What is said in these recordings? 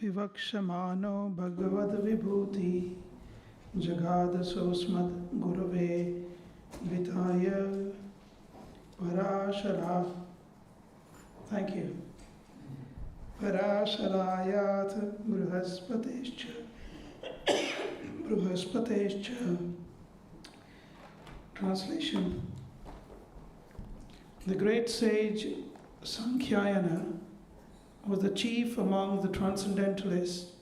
विवक्षमानो भगवद्विभूति जगादसोऽस्मद् गुरवे विताय Parashara. Thank you. Parasharayath Bruhaspatescha. Translation. The great sage Sankhyayana was the chief among the transcendentalists,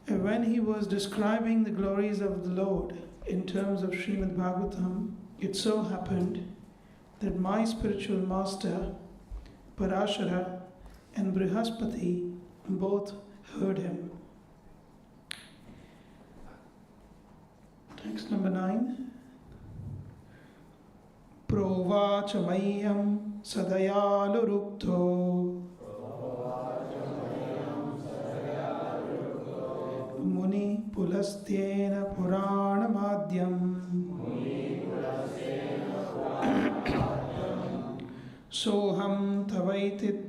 and when he was describing the glories of the Lord in terms of Srimad Bhagavatam, it so happened that my spiritual master Parashara and Brihaspati both heard him. Text number 9. Provacha mayyam sadayalurukto Muni pulastena puranamadyam Soham tavaitat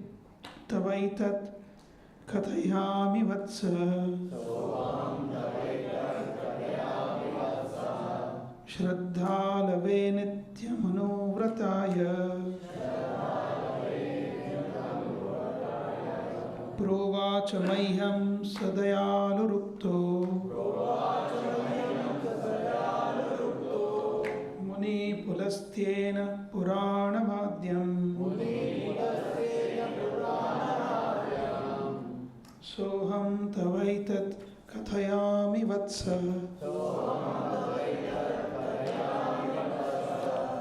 kathayami vatsa Shraddhalave nityamanovrataya Provacha mahyam sadayalurukto Muni pulastyena puranamadyam Soham tavaitat kathayami vatsa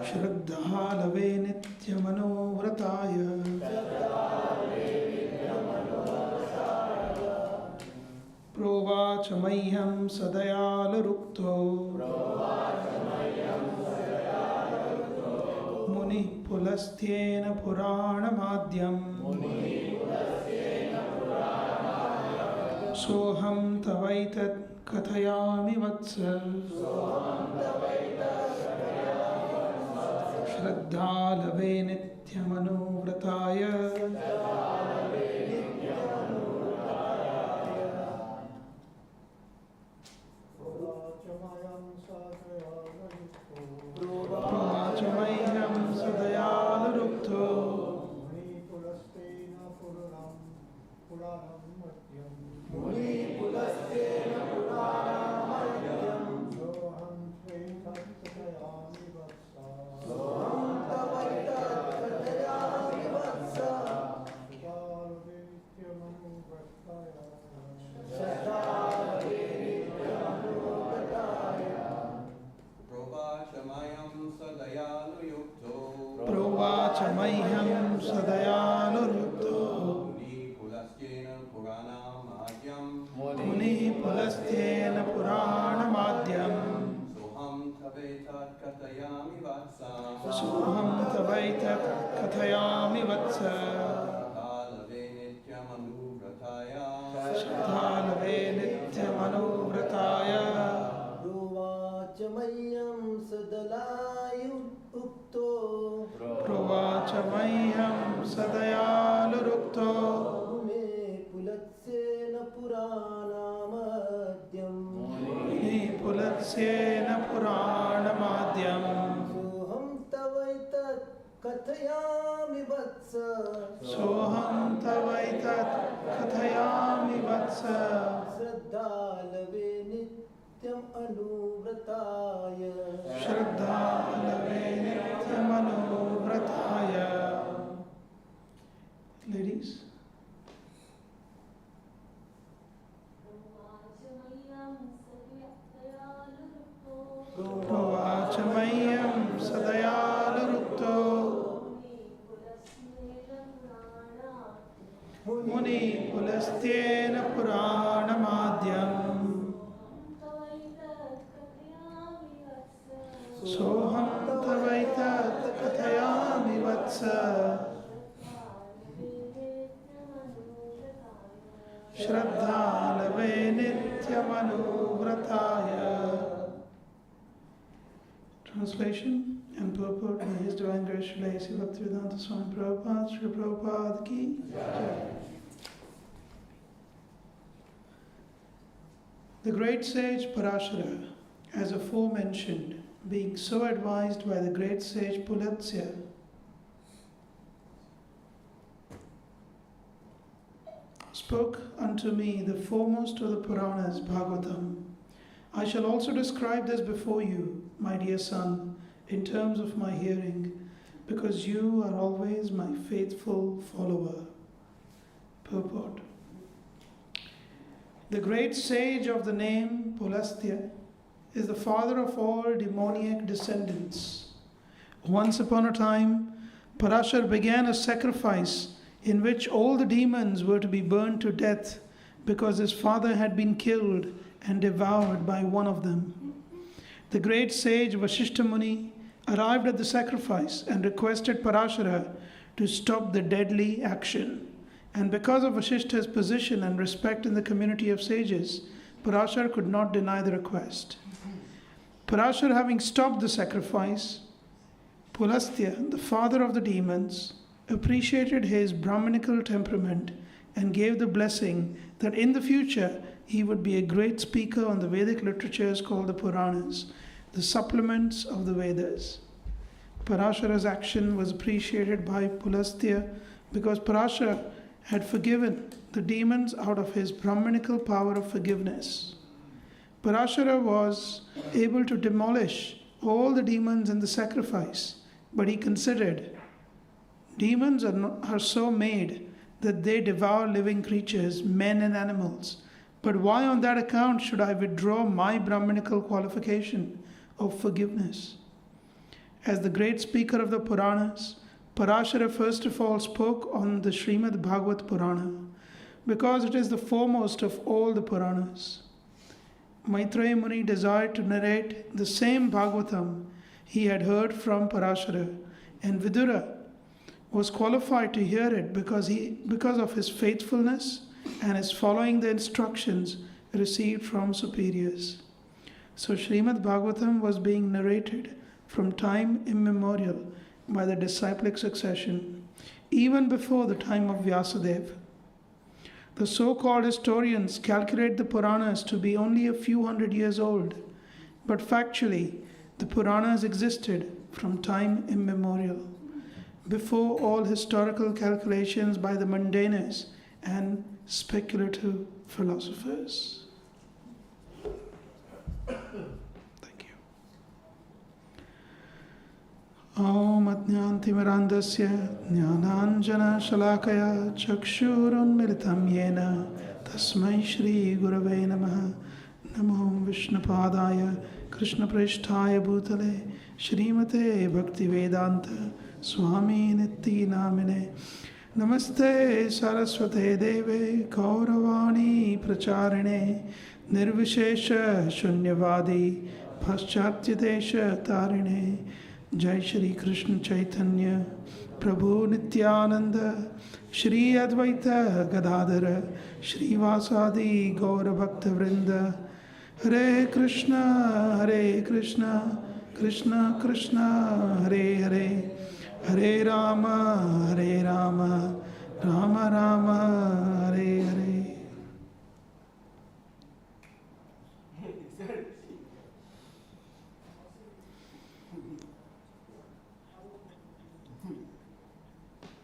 Shraddhalave nityamanovrataya Provacha mahyam sadayalurukto Muni pulastyena puranamadyam Soham tavaitat kathayami vatsa Shraddhalave nityamanovrataya Provacha mahyam sadayalurukto Muni pulastena puranamadyam Soham tavaitat kathayami vatsa Shraddhalave nityamanovrataya Provacha mahyam sadayalurukto Provacha mahyam sadayalurukto Muni pulastyena puranamadyam Soham tavaitat kathayami vatsa Soham tavaitat kathayami vatsa Shraddhalave nityamanovrataya Shraddhalave nityamanovrataya Provacha mahyam sadayalurukto Provacha mahyam sadayalurukto Muni pulatyena puranamadyam Soham tavaitat kathayami vatsa Soham tavaitat kathayami vatsa Shraddhalave nityamanovrataya Shraddhalave nityamanovrataya. Ladies. Provacha mahyam sadayalurukto Muni pulastyena puranamadyam Translation and purport by His Divine Grace Srila A.C. Bhaktivedanta Swami Prabhupada, Srila Prabhupada Ki Jai. The great sage Parashara, as aforementioned, being so advised by the great sage Pulatsya, spoke unto me the foremost of the Puranas, Bhagavatam. I shall also describe this before you, my dear son, in terms of my hearing, because you are always my faithful follower. Purport. The great sage of the name Pulastya is the father of all demoniac descendants. Once upon a time, Parashar began a sacrifice in which all the demons were to be burned to death because his father had been killed and devoured by one of them. The great sage Vasishtha Muni arrived at the sacrifice and requested Parashara to stop the deadly action. And because of Vasishtha's position and respect in the community of sages, Parashar could not deny the request. Parashar having stopped the sacrifice, Pulastya, the father of the demons, appreciated his Brahmanical temperament and gave the blessing that in the future he would be a great speaker on the Vedic literatures called the Puranas, the supplements of the Vedas. Parashara's action was appreciated by Pulastya because Parashara had forgiven the demons out of his Brahmanical power of forgiveness. Parashara was able to demolish all the demons in the sacrifice, but he considered demons are so made that they devour living creatures, men and animals. But why on that account should I withdraw my Brahmanical qualification of forgiveness? As the great speaker of the Puranas, Parashara first of all spoke on the Srimad Bhagavat Purana, because it is the foremost of all the Puranas. Maitreya Muni desired to narrate the same Bhagavatam he had heard from Parashara, and Vidura was qualified to hear it because of his faithfulness and his following the instructions received from superiors. So Srimad Bhagavatam was being narrated from time immemorial by the disciplic succession, even before the time of Vyasadeva. The so-called historians calculate the Puranas to be only a few hundred years old, but factually, the Puranas existed from time immemorial, before all historical calculations by the mundaners and speculative philosophers. Thank you. Om Ajnantimirandasya Jnananjana Shalakaya Chakshurunmilitam Yena Tasmai Shri Gurave Namaha Namo Vishnupadaya Krishna Presthaya Bhutale Shrimate Bhaktivedanta Swami Nitti Namine Namaste Saraswate Deve Kauravani Pracharine Nirvishesha Shunyavadi Paschatyadesha Tarine Jai Shri Krishna Chaitanya Prabhu Nityananda Shri Advaita Gadadhara Shri Vasadi Gaura Bhakta Vrinda Hare Krishna Krishna Krishna Hare Hare Hare Rama Rama Rama Hare Hare.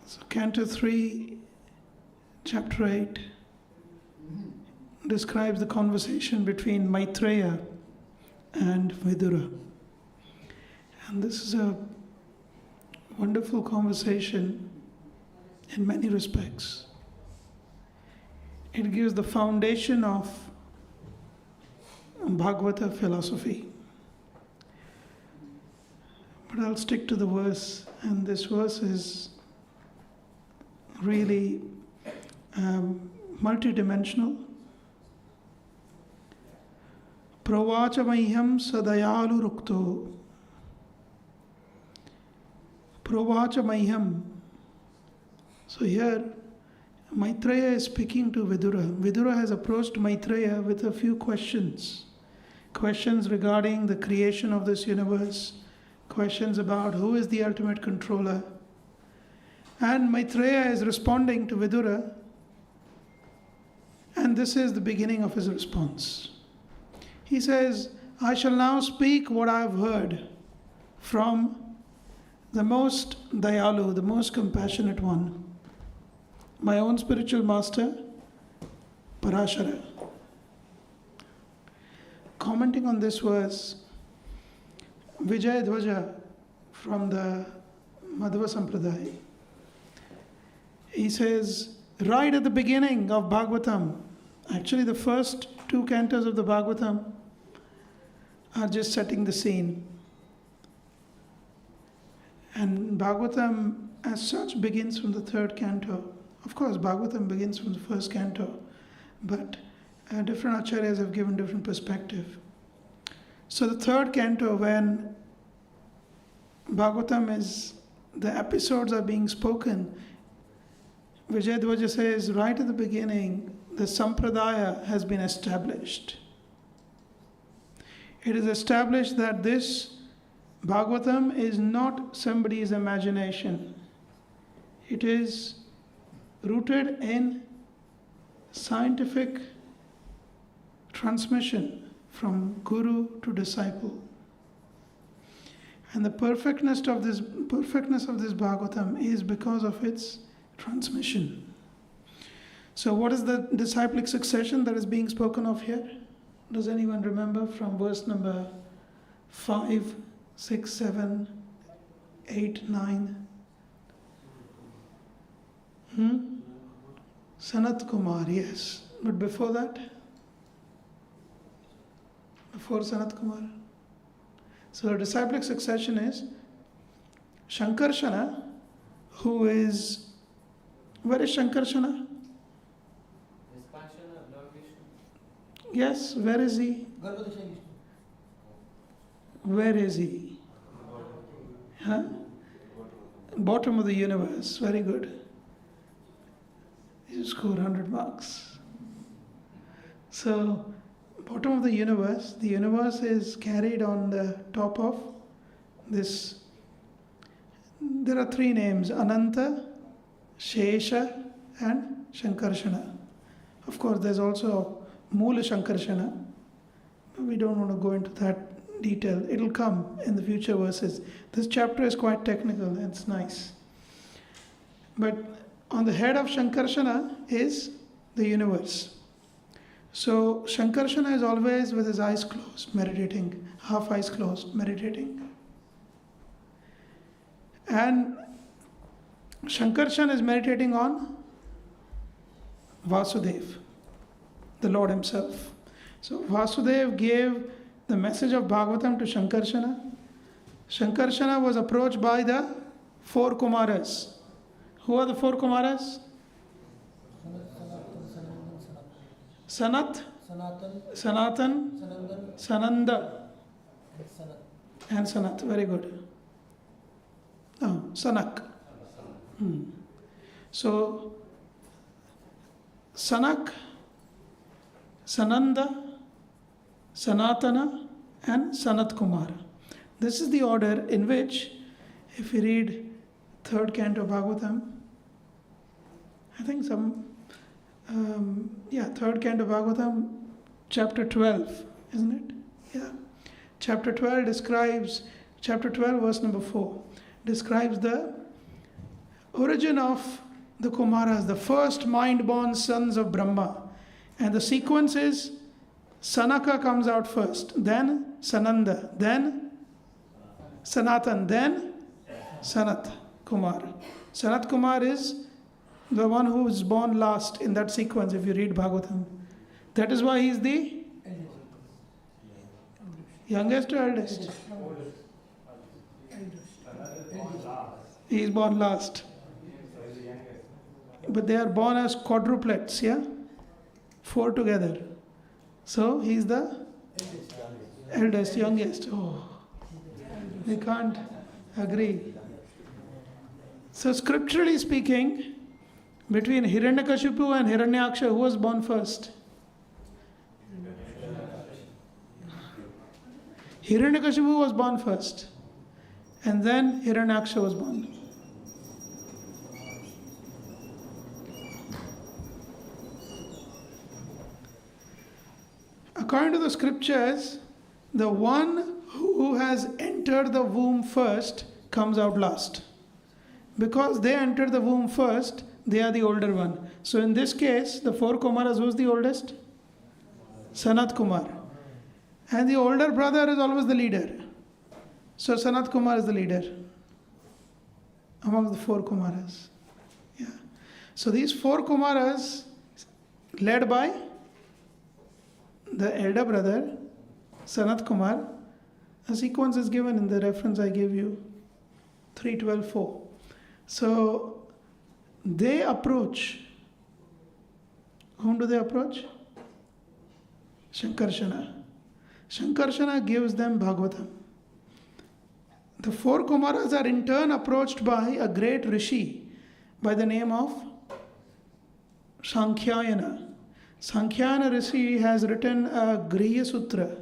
So Canto 3, Chapter 8 describes the conversation between Maitreya and Vidura. And this is a wonderful conversation in many respects. It gives the foundation of Bhagavata philosophy. But I'll stick to the verse, and this verse is really multidimensional. Pravacha mahyam sadayalu rukto. Pravacha mahyam. So here Maitreya is speaking to Vidura. Vidura has approached Maitreya with a few questions. Questions regarding the creation of this universe, questions about who is the ultimate controller. And Maitreya is responding to Vidura, and this is the beginning of his response. He says, I shall now speak what I have heard from the most Dayalu, the most compassionate one, my own spiritual master, Parashara. Commenting on this verse, Vijay Dhwaja from the Madhva Sampradaya, he says, right at the beginning of Bhagavatam, actually the first 2 cantos of the Bhagavatam are just setting the scene. And Bhagavatam as such begins from the 3rd canto. Of course, Bhagavatam begins from the 1st canto, but different acharyas have given different perspective. So the 3rd canto, when Bhagavatam is, the episodes are being spoken, Vijayadvaja says, right at the beginning, the Sampradaya has been established. It is established that this Bhagavatam is not somebody's imagination. It is rooted in scientific transmission from guru to disciple. And the perfectness of this Bhagavatam is because of its transmission. So what is the disciplic succession that is being spoken of here? Does anyone remember from verse number 5, 6, 7, 8, 9? Sanat Kumar, yes. But before that? Before Sanat Kumar? So the disciplic succession is Shankarshana, who is... Where is Shankarshana? Yes, where is he? Where is he? Huh? Bottom of the universe. Very good. You score 100 marks. So, bottom of the universe is carried on the top of this. There are 3 names: Ananta, Shesha, and Shankarshana. Of course, there's also Moola Shankarshana. We don't want to go into that detail. It'll come in the future verses. This chapter is quite technical. It's nice. But on the head of Shankarshana is the universe. So Shankarshana is always with his eyes closed, meditating, half eyes closed, meditating. And Shankarshana is meditating on Vasudev, the Lord himself. So Vasudev gave the message of Bhagavatam to Shankarshana. Shankarshana was approached by the 4 Kumaras. Who are the 4 Kumaras? Sanat, Sanatan, Sananda, and Sanat. Very good. No, Sanak. So, Sanak, Sananda, Sanatana, and Sanat Kumar. This is the order in which, if you read 3rd canto Bhagavatam, I think 3rd canto Bhagavatam, chapter 12, isn't it? Yeah. Chapter 12 verse number 4, describes the origin of the Kumaras, the first mind-born sons of Brahma. And the sequence is Sanaka comes out first, then Sananda, then Sanatan, then Sanat Kumar. Sanat Kumar is the one who is born last in that sequence if you read Bhagavatam. That is why he is the youngest or eldest? He is born last. But they are born as quadruplets, yeah? 4 together. So he is the eldest, youngest. Oh, we can't agree. So scripturally speaking, between Hiranyakashipu and Hiranyaksha, who was born first? Hiranyakashipu was born first. And then Hiranyaksha was born. According to the scriptures, the one who has entered the womb first comes out last. Because they entered the womb first, they are the older one. So in this case, the four Kumaras, who's the oldest? Sanat Kumar. And the older brother is always the leader. So Sanat Kumar is the leader among the four Kumaras. Yeah. So these four Kumaras, led by the elder brother, Sanat Kumar, a sequence is given in the reference I gave you, 3:12:4. So they approach. Whom do they approach? Shankarshana. Shankarshana gives them Bhagavatam. The four Kumaras are in turn approached by a great rishi by the name of Sankhyayana. Sankhyayana rishi has written a Griya Sutra.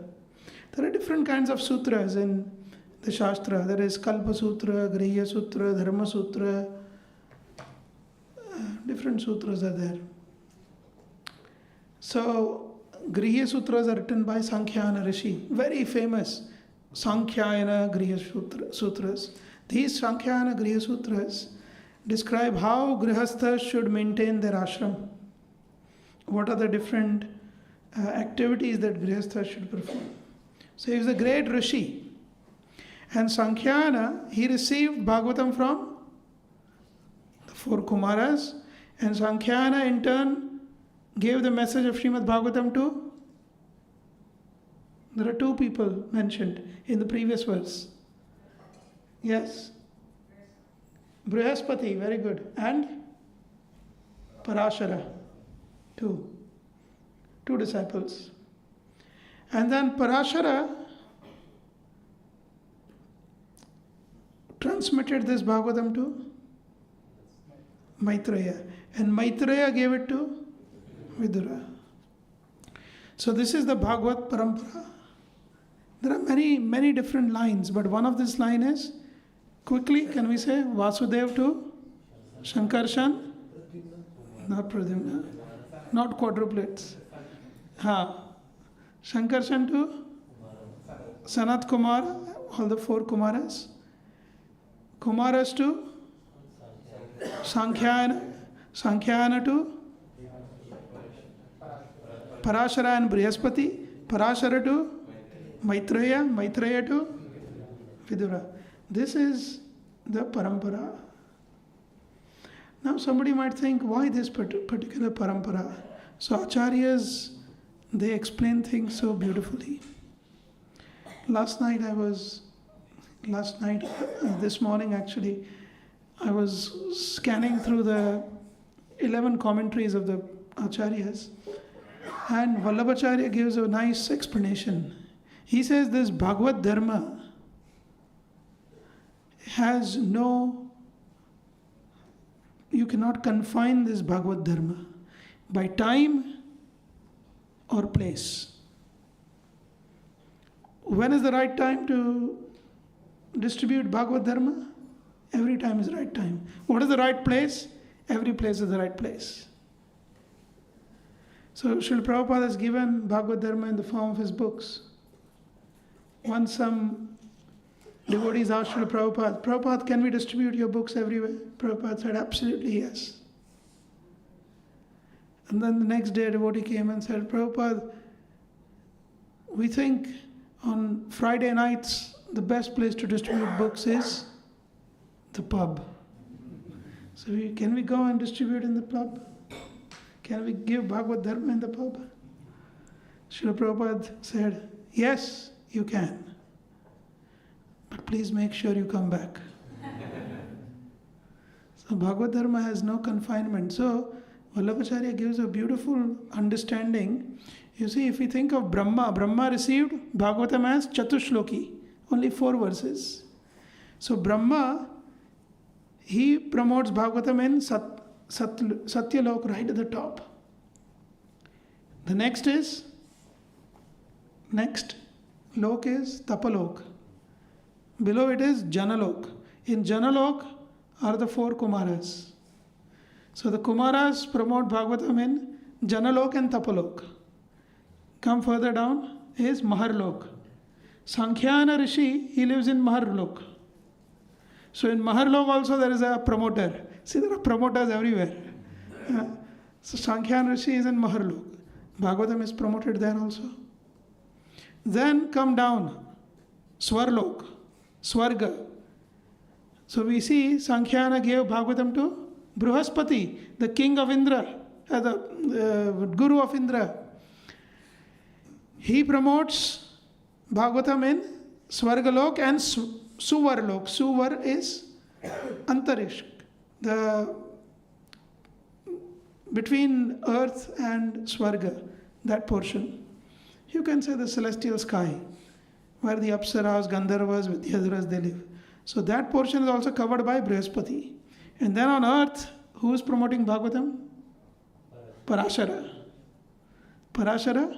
There are different kinds of sutras in the Shastra. There is Kalpa Sutra, Griya Sutra, Dharma Sutra. Different sutras are there. So, Griya Sutras are written by Sankhyayana Rishi. Very famous Sankhyayana Griya Sutras. These Sankhyayana Griya Sutras describe how Grihasthas should maintain their ashram. What are the different activities that Grihasthas should perform. So he is a great Rishi. And Sankhyayana, he received Bhagavatam from the four Kumaras. And Sankhyayana in turn gave the message of Srimad Bhagavatam to, there are two people mentioned in the previous verse. Yes. Brihaspati, very good. And Parashara, two disciples. And then Parashara transmitted this Bhagavatam to Maitreya. And Maitreya gave it to Vidura. So this is the Bhagavad Parampara. There are many different lines, but one of this line is, quickly can we say, Vasudev to Shankarshan? Not Pradyumna. Not quadruplets. Shankarshan to Sanat Kumar, all the four Kumaras. Kumaras to Sankhyayana to Parashara and Brihaspati, Parashara to Maitreya to Vidura. This is the parampara. Now somebody might think, why this particular parampara? So acharyas, they explain things so beautifully. This morning actually, I was scanning through the 11 commentaries of the acharyas, and Vallabhacharya gives a nice explanation. He says this Bhagavad Dharma has you cannot confine this Bhagavad Dharma by time or place. When is the right time to distribute Bhagavad Dharma? Every time is the right time. What is the right place? Every place is the right place. So Srila Prabhupada has given Bhagavad Dharma in the form of his books. Once some devotees asked Srila Prabhupada, can we distribute your books everywhere? Prabhupada said, absolutely yes. And then the next day a devotee came and said, Prabhupada, we think on Friday nights the best place to distribute books is the pub. So can we go and distribute in the pub? Can we give Bhagavad Dharma in the pub? Srila Prabhupada said, yes, you can. But please make sure you come back. So Bhagavad Dharma has no confinement. So Vallabhacharya gives a beautiful understanding. You see, if we think of Brahma received Bhagavatam as Chatushloki, only 4 verses. So Brahma, he promotes Bhagavatam in Satyalok, right at the top. The next lok is Tapalok. Below it is Janalok. In Janalok are the 4 Kumaras. So the Kumaras promote Bhagavatam in Janalok and Tapalok. Come further down is Maharlok. Sankhyana Rishi, he lives in Maharlok. So in Maharlok also there is a promoter. See, there are promoters everywhere. So Sankhyana Rishi is in Maharlok. Bhagavatam is promoted there also. Then come down, Swarlok, Swarga. So we see Sankhyana gave Bhagavatam to Bruhaspati, the king of Indra, the guru of Indra. He promotes Bhagavatam in Swargalok and Suvarlok. Suvar is Antarish, the between earth and Swarga, that portion. You can say the celestial sky, where the Apsaras, Gandharvas, Vidyadharas, they live. So that portion is also covered by Brihaspati. And then on earth, who is promoting Bhagavatam? Parashara. Parashara,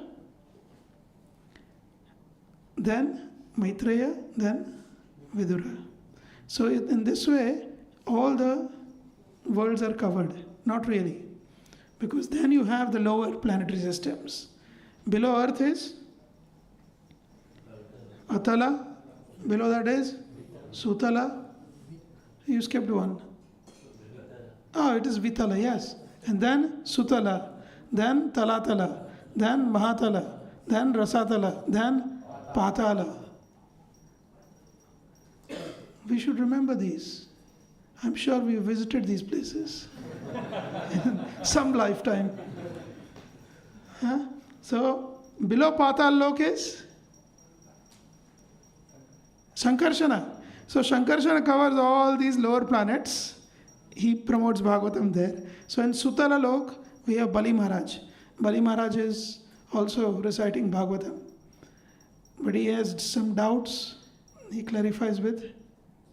then Maitreya, then Vidura. So in this way, all the worlds are covered. Not really. Because then you have the lower planetary systems. Below earth is Atala. Below that is Sutala. You skipped one. Oh, it is Vitala, yes. And then Sutala, then Talatala, then Mahatala, then Rasatala, then Patala. We should remember these. I'm sure we visited these places in some lifetime. Huh? So, below Patal Lok is Shankarshana. So, Shankarshana covers all these lower planets. He promotes Bhagavatam there. So, in Sutala Lok, we have Bali Maharaj. Bali Maharaj is also reciting Bhagavatam. But he has some doubts. He clarifies with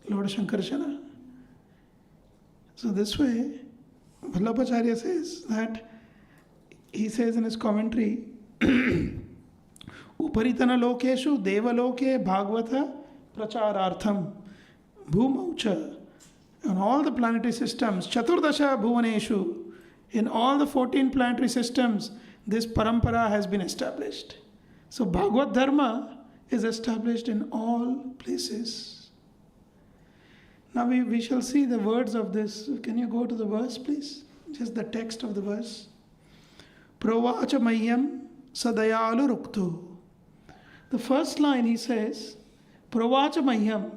Lord Shankarshana. So, this way, Vallabhacharya says that, he says in his commentary, Uparitana lokeshu devaloke bhagavata pracharartham bhumaucha. On all the planetary systems, Chaturdasha bhuvaneshu, in all the 14 planetary systems, this parampara has been established. So Bhagavad Dharma is established in all places. Now we shall see the words of this. Can you go to the verse, please? Just the text of the verse. Provacha mayyam sadayalu ruktu. The first line he says, Provacha mayyam.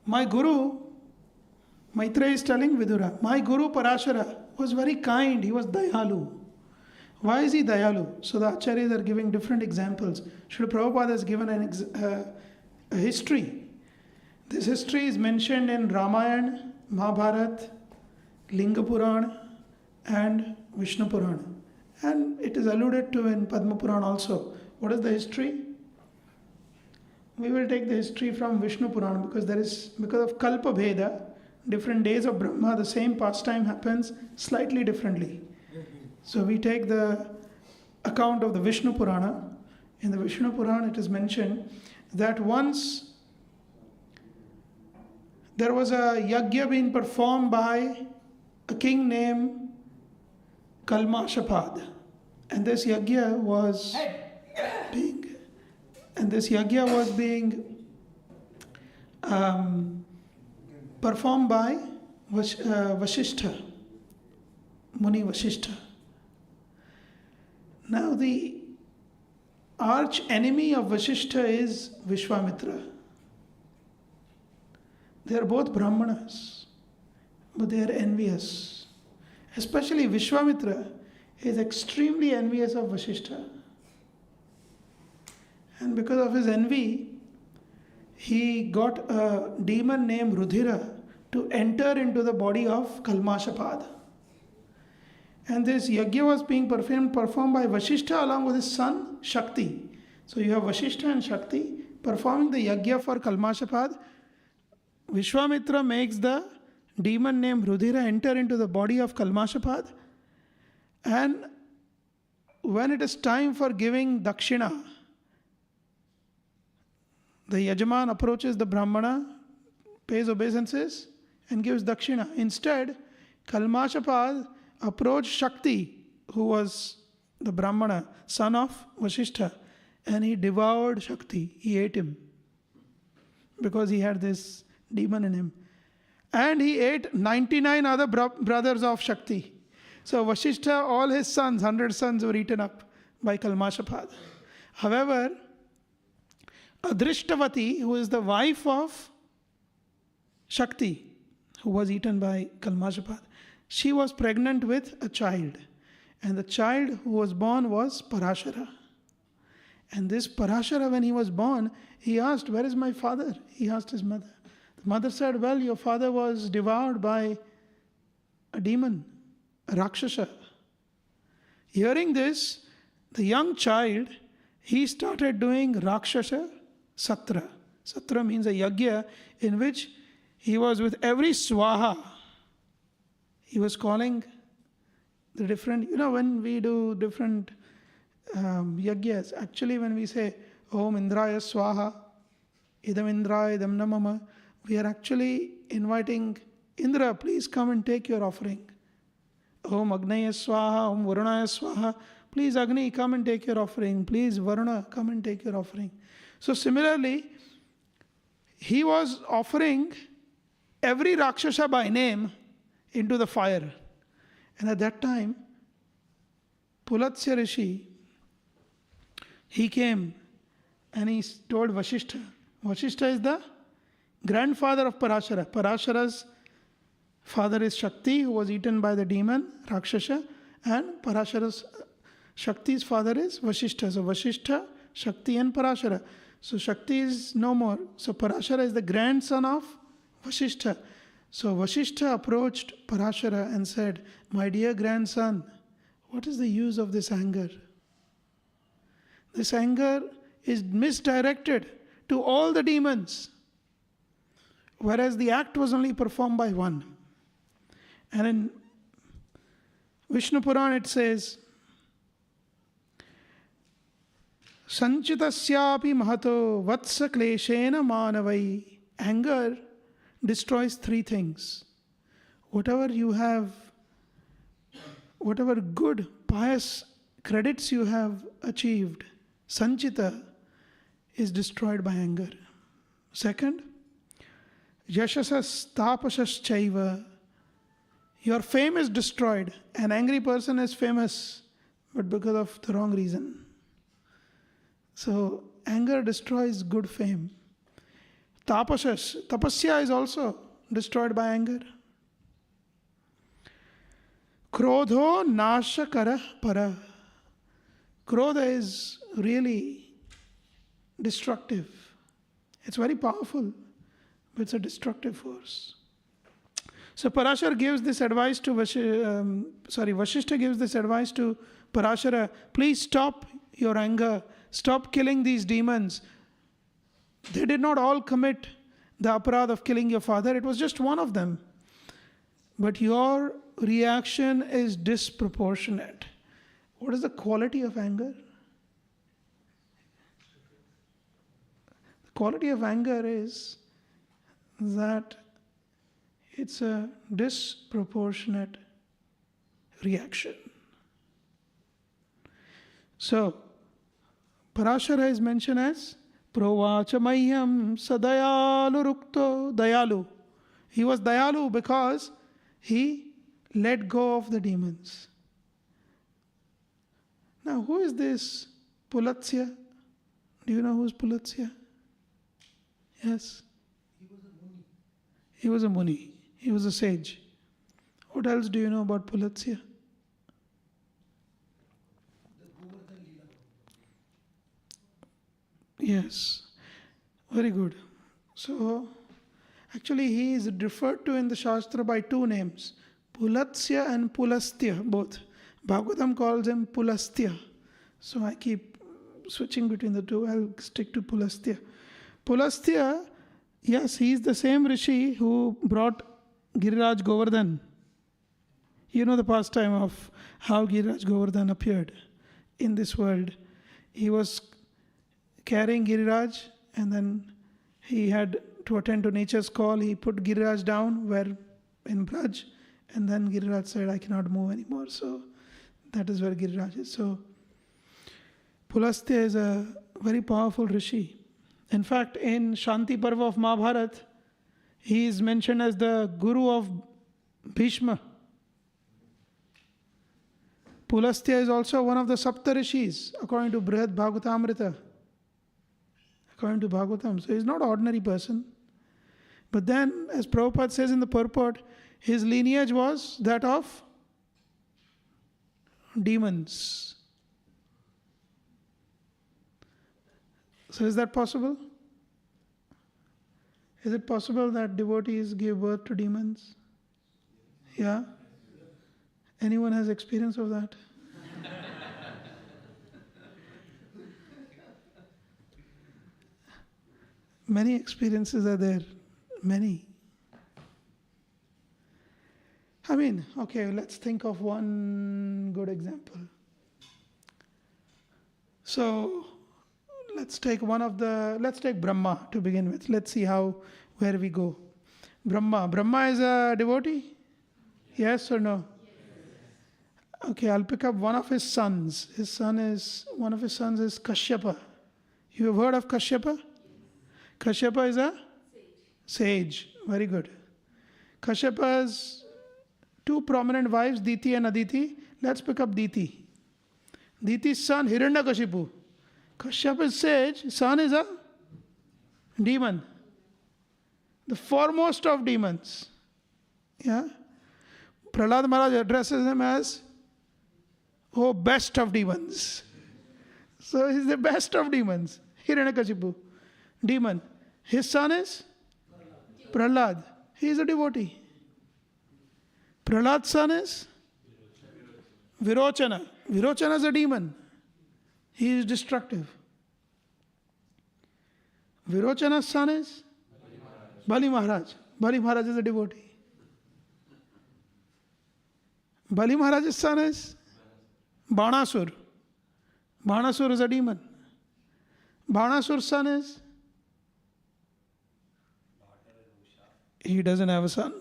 My Guru, Maitreya is telling Vidura, my Guru Parashara was very kind, he was Dayalu. Why is he Dayalu? So the Acharyas are giving different examples. Srila Prabhupada has given a history. This history is mentioned in Ramayana, Mahabharata, Linga Purana and Vishnu Purana. And it is alluded to in Padma Purana also. What is the history? We will take the history from Vishnu Purana because of Kalpa Bheda, different days of Brahma, the same pastime happens slightly differently. So we take the account of the Vishnu Purana. In the Vishnu Purana it is mentioned that once there was a yajna being performed by a king named Kalmashapad. And this yajna was being performed by Vasishtha, Muni Vasishtha. Now the arch enemy of Vasishtha is Vishwamitra. They are both Brahmanas, but they are envious. Especially Vishwamitra is extremely envious of Vasishtha. And because of his envy, he got a demon named Rudhira to enter into the body of Kalmashapad. And this yajna was being performed by Vasishtha along with his son Shakti. So you have Vasishtha and Shakti performing the yajna for Kalmashapad. Vishwamitra makes the demon named Rudhira enter into the body of Kalmashapad. And when it is time for giving dakshina, the Yajaman approaches the Brahmana, pays obeisances, and gives dakshina. Instead, Kalmashapad approached Shakti, who was the Brahmana, son of Vasishtha, and he devoured Shakti. He ate him because he had this demon in him. And he ate 99 other brothers of Shakti. So Vasishtha, all his sons, 100 sons, were eaten up by Kalmashapad. However, Adrishtavati, who is the wife of Shakti, who was eaten by Kalmashapad, she was pregnant with a child. And the child who was born was Parashara. And this Parashara, when he was born, he asked, "Where is my father?" He asked his mother. The mother said, "Well, your father was devoured by a demon, a Rakshasa." Hearing this, the young child, he started doing Rakshasa Satra. Satra means a yagya in which he was with every swaha. He was calling the different, when we do different yagyas, actually when we say Om Indraya Swaha, Idam Indraya Idam Namama, we are actually inviting Indra, please come and take your offering. Om Agnaya Swaha, Om Varunaya Swaha, please Agni, come and take your offering. Please Varuna, come and take your offering. So similarly, he was offering every Rakshasa by name into the fire. And at that time, Pulatsya Rishi, he came and he told Vasishtha. Vasishtha is the grandfather of Parashara. Parashara's father is Shakti, who was eaten by the demon, Rakshasa, and Parashara's Shakti's father is Vasishtha. So Vasishtha, Shakti and Parashara. So Shakti is no more. So Parashara is the grandson of Vasishtha. So Vasishtha approached Parashara and said, "My dear grandson, what is the use of this anger? This anger is misdirected to all the demons, whereas the act was only performed by one." And in Vishnu Puran it says, Sanchitasyapi mahato vatsa kleshena manavai. Anger destroys three things. Whatever you have, whatever good, pious credits you have achieved, sanchita, is destroyed by anger. Second, yashasas tapasas chaiva. Your fame is destroyed. An angry person is famous, but because of the wrong reason. So anger destroys good fame. Tapasya is also destroyed by anger. Krodho nashakara para. Krodha is really destructive. It's very powerful, but it's a destructive force. So Parashar gives this advice to Vasishtha gives this advice to Parashara. Please stop your anger. Stop killing these demons. They did not all commit the aparadh of killing your father. It was just one of them. But your reaction is disproportionate. What is the quality of anger? The quality of anger is that it's a disproportionate reaction. So, Parashara is mentioned as Provacha Mahyam Sadayalu Rukto Dayalu. He was Dayalu because he let go of the demons. Now, who is this Pulatsya? Do you know who is Pulatsya? Yes? He was a Muni. He was a sage. What else do you know about Pulatsya? Yes, very good. So, actually he is referred to in the Shastra by two names, Pulatsya and Pulastya, both. Bhagavatam calls him Pulastya. So I keep switching between the two. I'll stick to Pulastya. Pulastya, yes, he is the same Rishi who brought Giriraj Govardhan. You know the pastime of how Giriraj Govardhan appeared in this world. He was carrying Giriraj, and then he had to attend to nature's call. He put Giriraj down where in Braj, and then Giriraj said, I cannot move anymore. So that is where Giriraj is. So Pulastya is a very powerful rishi. In fact, in Shanti Parva of Mahabharata, he is mentioned as the guru of Bhishma. Pulastya is also one of the Sapta Rishis, according to Brihad Bhagavatamrita. According to Bhagavatam. So he's not an ordinary person. But then, as Prabhupada says in the purport, his lineage was that of demons. So is that possible? Is it possible that devotees give birth to demons? Yeah? Anyone has experience of that? Many experiences are there. Many. I mean, okay, let's think of one good example. So, let's take Brahma to begin with. Let's see where we go. Brahma is a devotee? Yes or no? Okay, I'll pick up one of his sons. One of his sons is Kashyapa. You have heard of Kashyapa? Kashyapa is a sage. Very good. Kashyapa's two prominent wives, Diti and Aditi. Let's pick up Diti. Diti's son, Hiranyakashipu. Kashyapa's sage, son is a demon. The foremost of demons. Yeah? Prahlad Maharaj addresses him as, best of demons. So he's the best of demons. Hiranyakashipu, demon. His son is Prahlad. He is a devotee. Prahlad's son is Virochana. Virochana is a demon. He is destructive. Virochana's son is Bali Maharaj. Bali Maharaj is a devotee. Bali Maharaj's son is Banasur. Banasur is a demon. Banasur's son is? He doesn't have a son.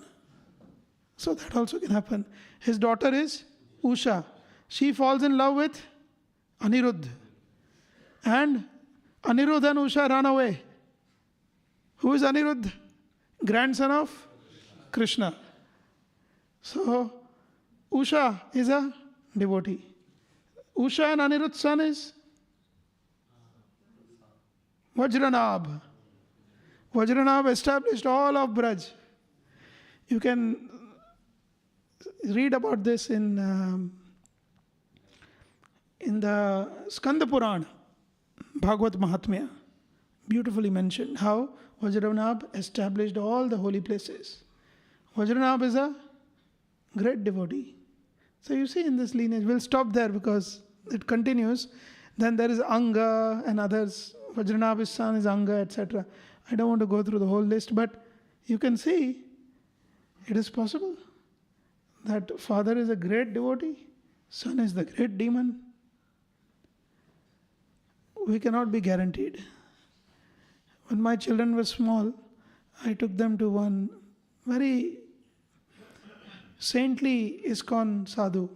So that also can happen. His daughter is Usha. She falls in love with Aniruddha. And Aniruddha and Usha run away. Who is Aniruddha? Grandson of Krishna. So Usha is a devotee. Usha and Aniruddha's son is Vajranabh. Vajranabh established all of Braj. You can read about this in the Skanda Purana, Bhagavad Mahatmya. Beautifully mentioned how Vajranabh established all the holy places. Vajranabh is a great devotee. So you see in this lineage, we'll stop there because it continues. Then there is Anga and others. Vajranabh's son is Anga, etc. I don't want to go through the whole list, but you can see it is possible that father is a great devotee, son is the great demon. We cannot be guaranteed. When my children were small, I took them to one very saintly ISKCON sadhu.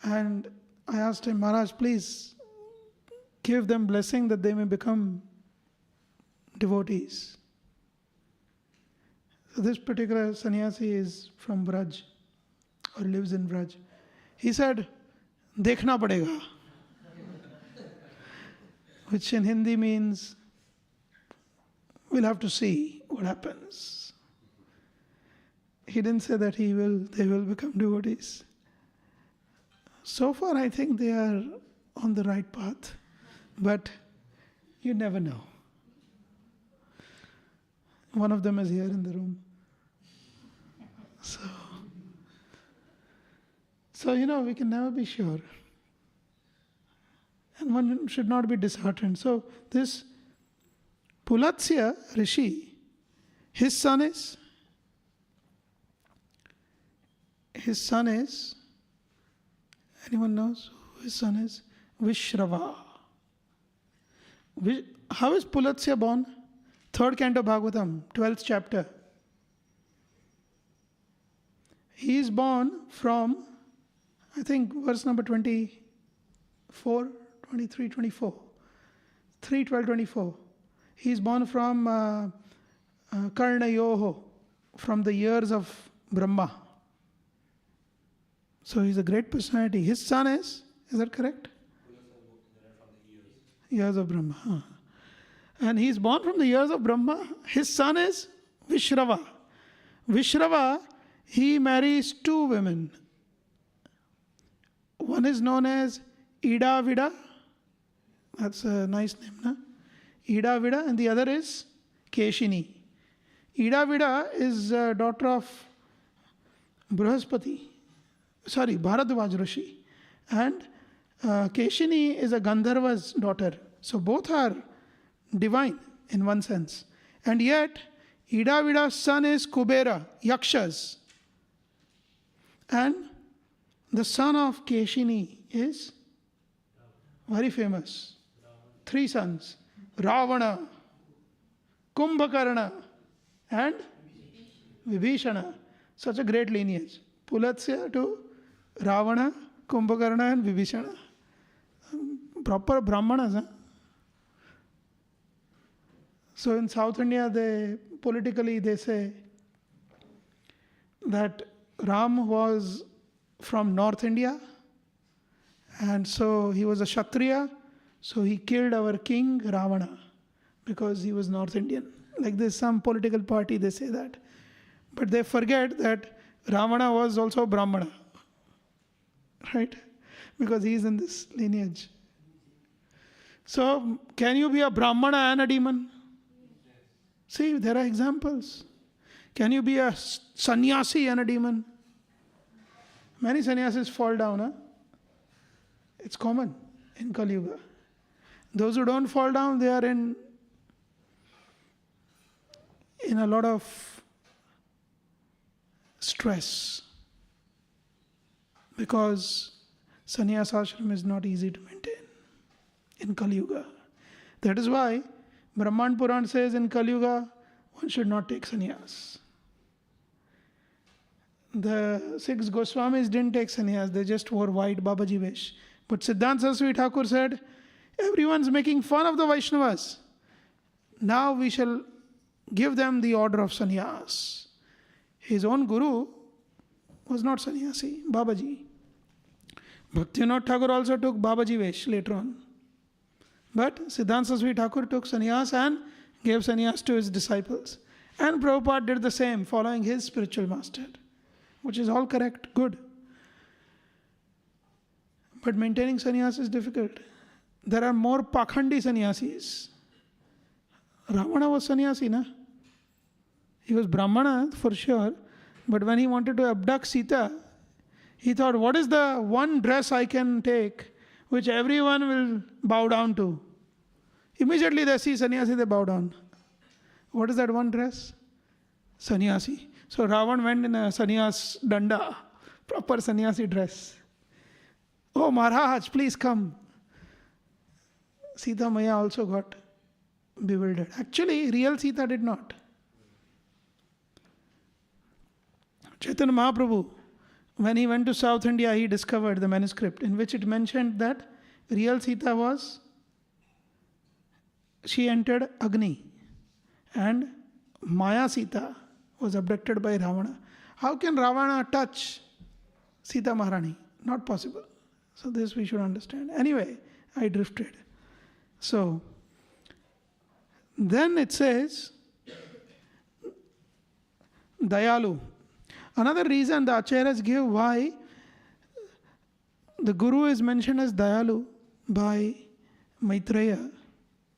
And I asked him, Maharaj, please give them blessing that they may become devotees. So this particular sannyasi is from Braj, or lives in Braj. He said, Dekhna padega. Which in Hindi means, we'll have to see what happens. He didn't say that they will become devotees. So far, I think they are on the right path. But you never know. One of them is here in the room. So we can never be sure. And one should not be disheartened. So this Pulatsya Rishi, his son is, anyone knows who his son is? Vishrava. How is Pulatsya born? Third canto Bhagavatam, 12th chapter. He is born from, I think, verse number 24, 23, 24. 3, 12, 24. He is born from Karnayoho, from the years of Brahma. So he's a great personality. His son is that correct? Years of Brahma. Huh. And he is born from the years of Brahma. His son is Vishrava. Vishrava, he marries 2 women. One is known as Idavida. That's a nice name, no? Idavida, and the other is Keshini. Idavida is a daughter of Bharadwaj Rishi. And Keshini is a Gandharva's daughter. So both are divine in one sense. And yet, Idavida's son is Kubera, Yakshas. And the son of Keshini is very famous. 3 sons. Ravana, Kumbhakarna, and Vibhishana. Such a great lineage. Pulatsya to Ravana, Kumbhakarna and Vibhishana. Proper Brahmanas. Huh? So in South India, politically they say that Ram was from North India, and so he was a Kshatriya, so he killed our king Ravana because he was North Indian. Like this, some political party, they say that. But they forget that Ravana was also Brahmana. Right? Because he is in this lineage. So, can you be a Brahmana and a demon? See, there are examples. Can you be a sannyasi and a demon? Many sannyasis fall down. Huh? It's common in Kali Yuga. Those who don't fall down, they are in a lot of stress. Because sannyas ashram is not easy to maintain in Kali Yuga. That is why Brahman Puran says in Kali Yuga, one should not take sannyas. The 6 Goswamis didn't take sannyas, they just wore white Babaji vesh. But Siddhanta Saraswati Thakur said, everyone's making fun of the Vaishnavas. Now we shall give them the order of sannyas. His own guru was not sannyasi, Babaji. Bhaktivedanta Thakur also took Babaji vesh later on. But Siddhanta Saraswati Thakur took sannyas and gave sannyas to his disciples. And Prabhupada did the same, following his spiritual master, which is all correct, good. But maintaining sannyas is difficult. There are more pakhandi sannyasis. Ravana was sannyasi, na? He was Brahmana for sure, but when he wanted to abduct Sita, he thought, what is the one dress I can take which everyone will bow down to? Immediately they see sannyasi, they bow down. What is that one dress? Sannyasi. So Ravan went in a sannyas danda, proper sannyasi dress. Oh Maharaj, please come. Sita Maya also got bewildered. Actually, real Sita did not. Chaitanya Mahaprabhu, when he went to South India, he discovered the manuscript in which it mentioned that real Sita was, she entered Agni, and Maya Sita was abducted by Ravana. How can Ravana touch Sita Maharani? Not possible. So this we should understand. Anyway, I drifted. So, then it says, Dayalu. Another reason the Acharyas give why the Guru is mentioned as Dayalu by Maitreya,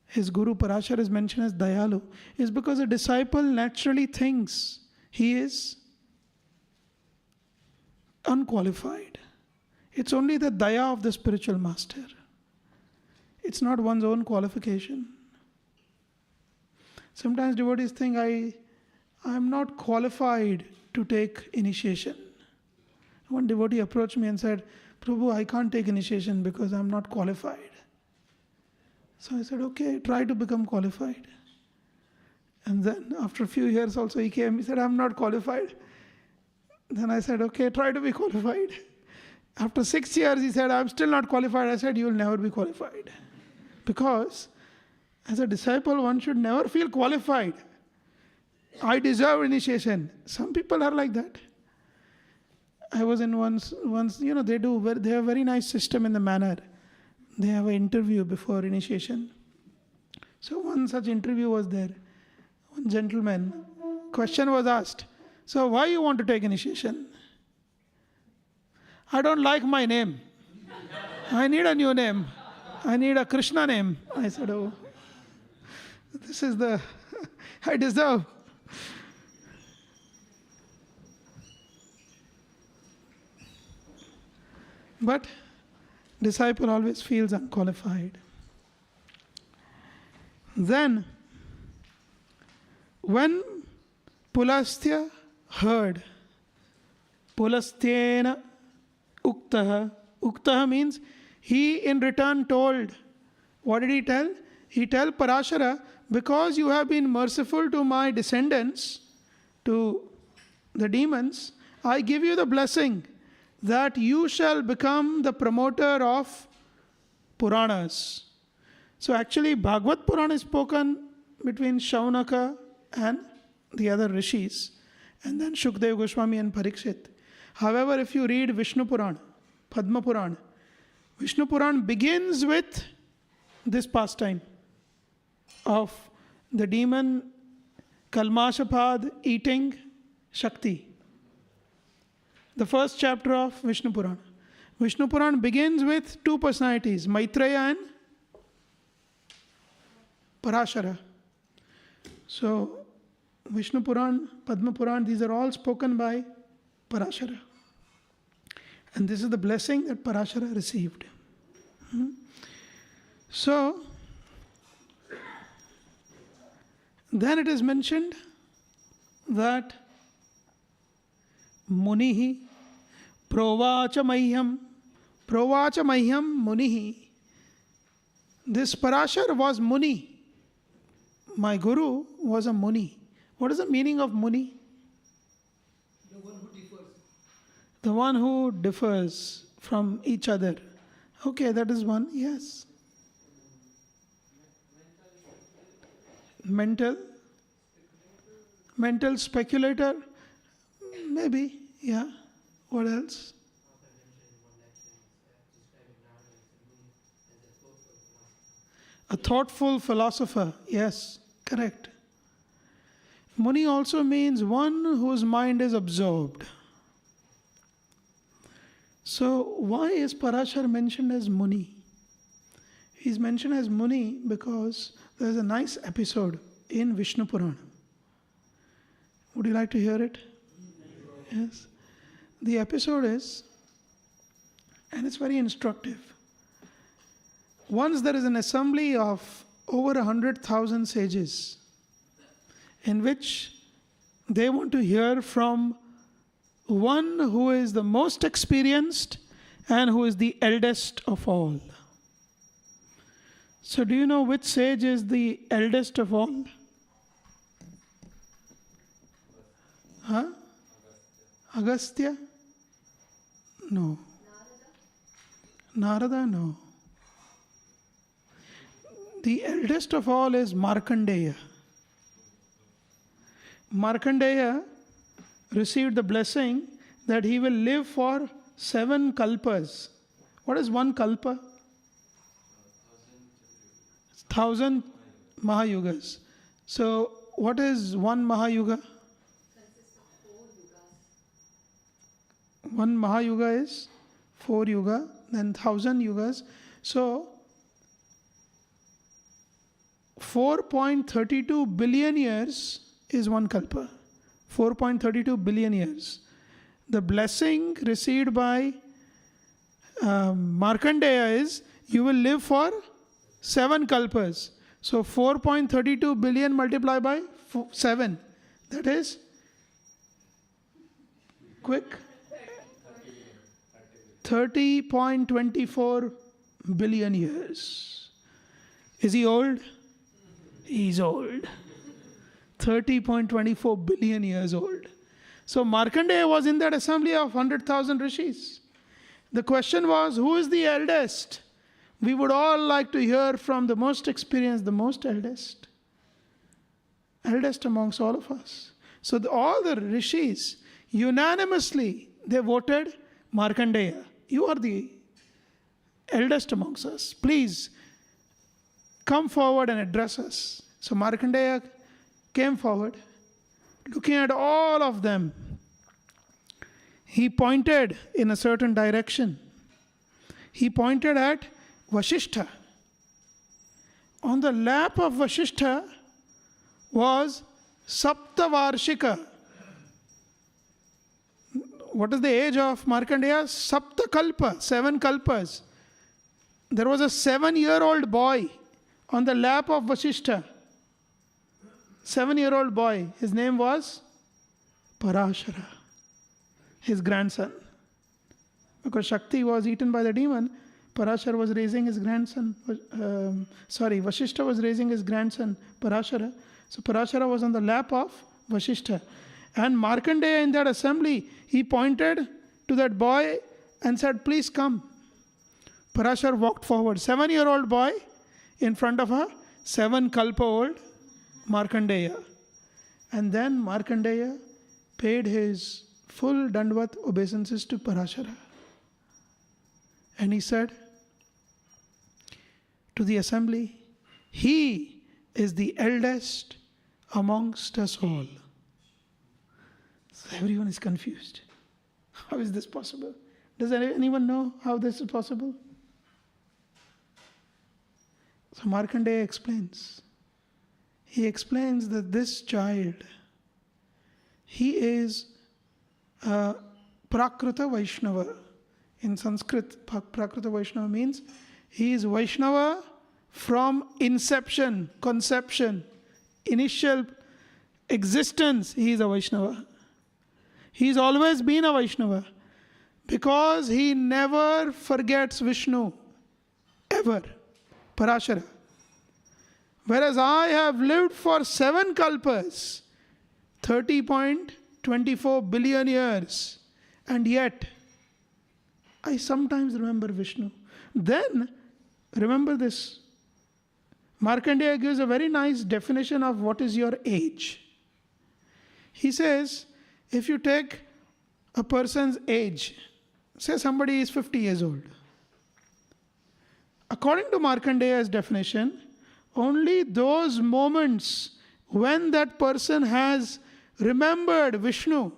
his Guru Parashar is mentioned as Dayalu, is because a disciple naturally thinks he is unqualified. It's only the daya of the spiritual master. It's not one's own qualification. Sometimes devotees think, I am not qualified to take initiation. One devotee approached me and said, Prabhu, I can't take initiation because I am not qualified. So I said, okay, try to become qualified. And then after a few years also he came, he said, I'm not qualified. Then I said, okay, try to be qualified. After 6 years he said, I'm still not qualified. I said, you will never be qualified. Because as a disciple, one should never feel qualified. I deserve initiation. Some people are like that. I was in once, they have a very nice system in the manor. They have an interview before initiation. So one such interview was there. One gentleman, question was asked, so why you want to take initiation? I don't like my name. I need a new name. I need a Krishna name. I said, oh, this is the I deserve. But disciple always feels unqualified. Then, when Pulastya heard, Pulasthena Uktaha, Uktaha means he in return told. What did he tell? He told Parashara, because you have been merciful to my descendants, to the demons, I give you the blessing that you shall become the promoter of Puranas. So actually Bhagavad Purana is spoken between Shaunaka and the other rishis, and then Shukdev Goswami and Parikshit. However, if you read Vishnu Purana, Padma Purana, Vishnu Purana begins with this pastime of the demon Kalmashapad eating Shakti. The first chapter of Vishnu Purana. Vishnu Purana begins with two personalities, Maitreya and Parashara. So, Vishnu Purana, Padma Purana, these are all spoken by Parashara. And this is the blessing that Parashara received. So, then it is mentioned that Munihi Provacha Mahyam Munihi. This Parashar was Muni. My Guru was a Muni. What is the meaning of Muni? The one who differs. The one who differs from each other. Okay, that is one, yes. Mental speculator, maybe, yeah. What else? A thoughtful philosopher, yes, correct. Muni also means one whose mind is absorbed. So why is Parashar mentioned as Muni? He's mentioned as Muni because there's a nice episode in Vishnu Purana. Would you like to hear it? Yes. The episode is, and it's very instructive. Once there is an assembly of over 100,000 sages in which they want to hear from one who is the most experienced and who is the eldest of all. So do you know which sage is the eldest of all? Huh? Agastya? No. Narada? No. The eldest of all is Markandeya. Markandeya received the blessing that he will live for 7 kalpas. What is one kalpa? 1,000 Mahayugas. So, what is one Mahayuga? One Mahayuga is 4 yuga, then 1,000 yugas. So, 4.32 billion years is one kalpa. 4.32 billion years. The blessing received by Markandeya is you will live for 7 kalpas. So 4.32 billion multiplied by 7. That is quick. 30.24 billion years. Is he old? He's old. 30.24 billion years old. So Markandeya was in that assembly of 100,000 rishis. The question was, who is the eldest? We would all like to hear from the most experienced, the most eldest. Eldest amongst all of us. So all the rishis, unanimously, they voted Markandeya. You are the eldest amongst us. Please come forward and address us. So Markandeya came forward, looking at all of them. He pointed in a certain direction. He pointed at Vasishtha. On the lap of Vasishtha was Saptavarshika. What is the age of Markandeya? Saptakalpa, 7 kalpas. There was a 7-year-old boy on the lap of Vasishtha. 7-year-old boy. His name was Parashara, his grandson. Because Shakti was eaten by the demon, Parashara was raising his grandson. Vasishtha was raising his grandson, Parashara. So Parashara was on the lap of Vasishtha. And Markandeya in that assembly, he pointed to that boy and said, please come. Parashara walked forward. 7-year-old boy in front of a 7-kalpa-old Markandeya. And then Markandeya paid his full Dandvat obeisances to Parashara. And he said to the assembly, he is the eldest amongst us all. So everyone is confused. How is this possible? Does anyone know how this is possible? So Markandeya explains. He explains that this child, he is a Prakrita Vaishnava. In Sanskrit, Prakrita Vaishnava means he is Vaishnava from inception, conception, initial existence. He is a Vaishnava. He's always been a Vaishnava because he never forgets Vishnu, ever. Parashara. Whereas I have lived for 7 kalpas, 30.24 billion years, and yet I sometimes remember Vishnu. Then, remember this. Markandeya gives a very nice definition of what is your age. He says, if you take a person's age, say somebody is 50 years old. According to Markandeya's definition, only those moments when that person has remembered Vishnu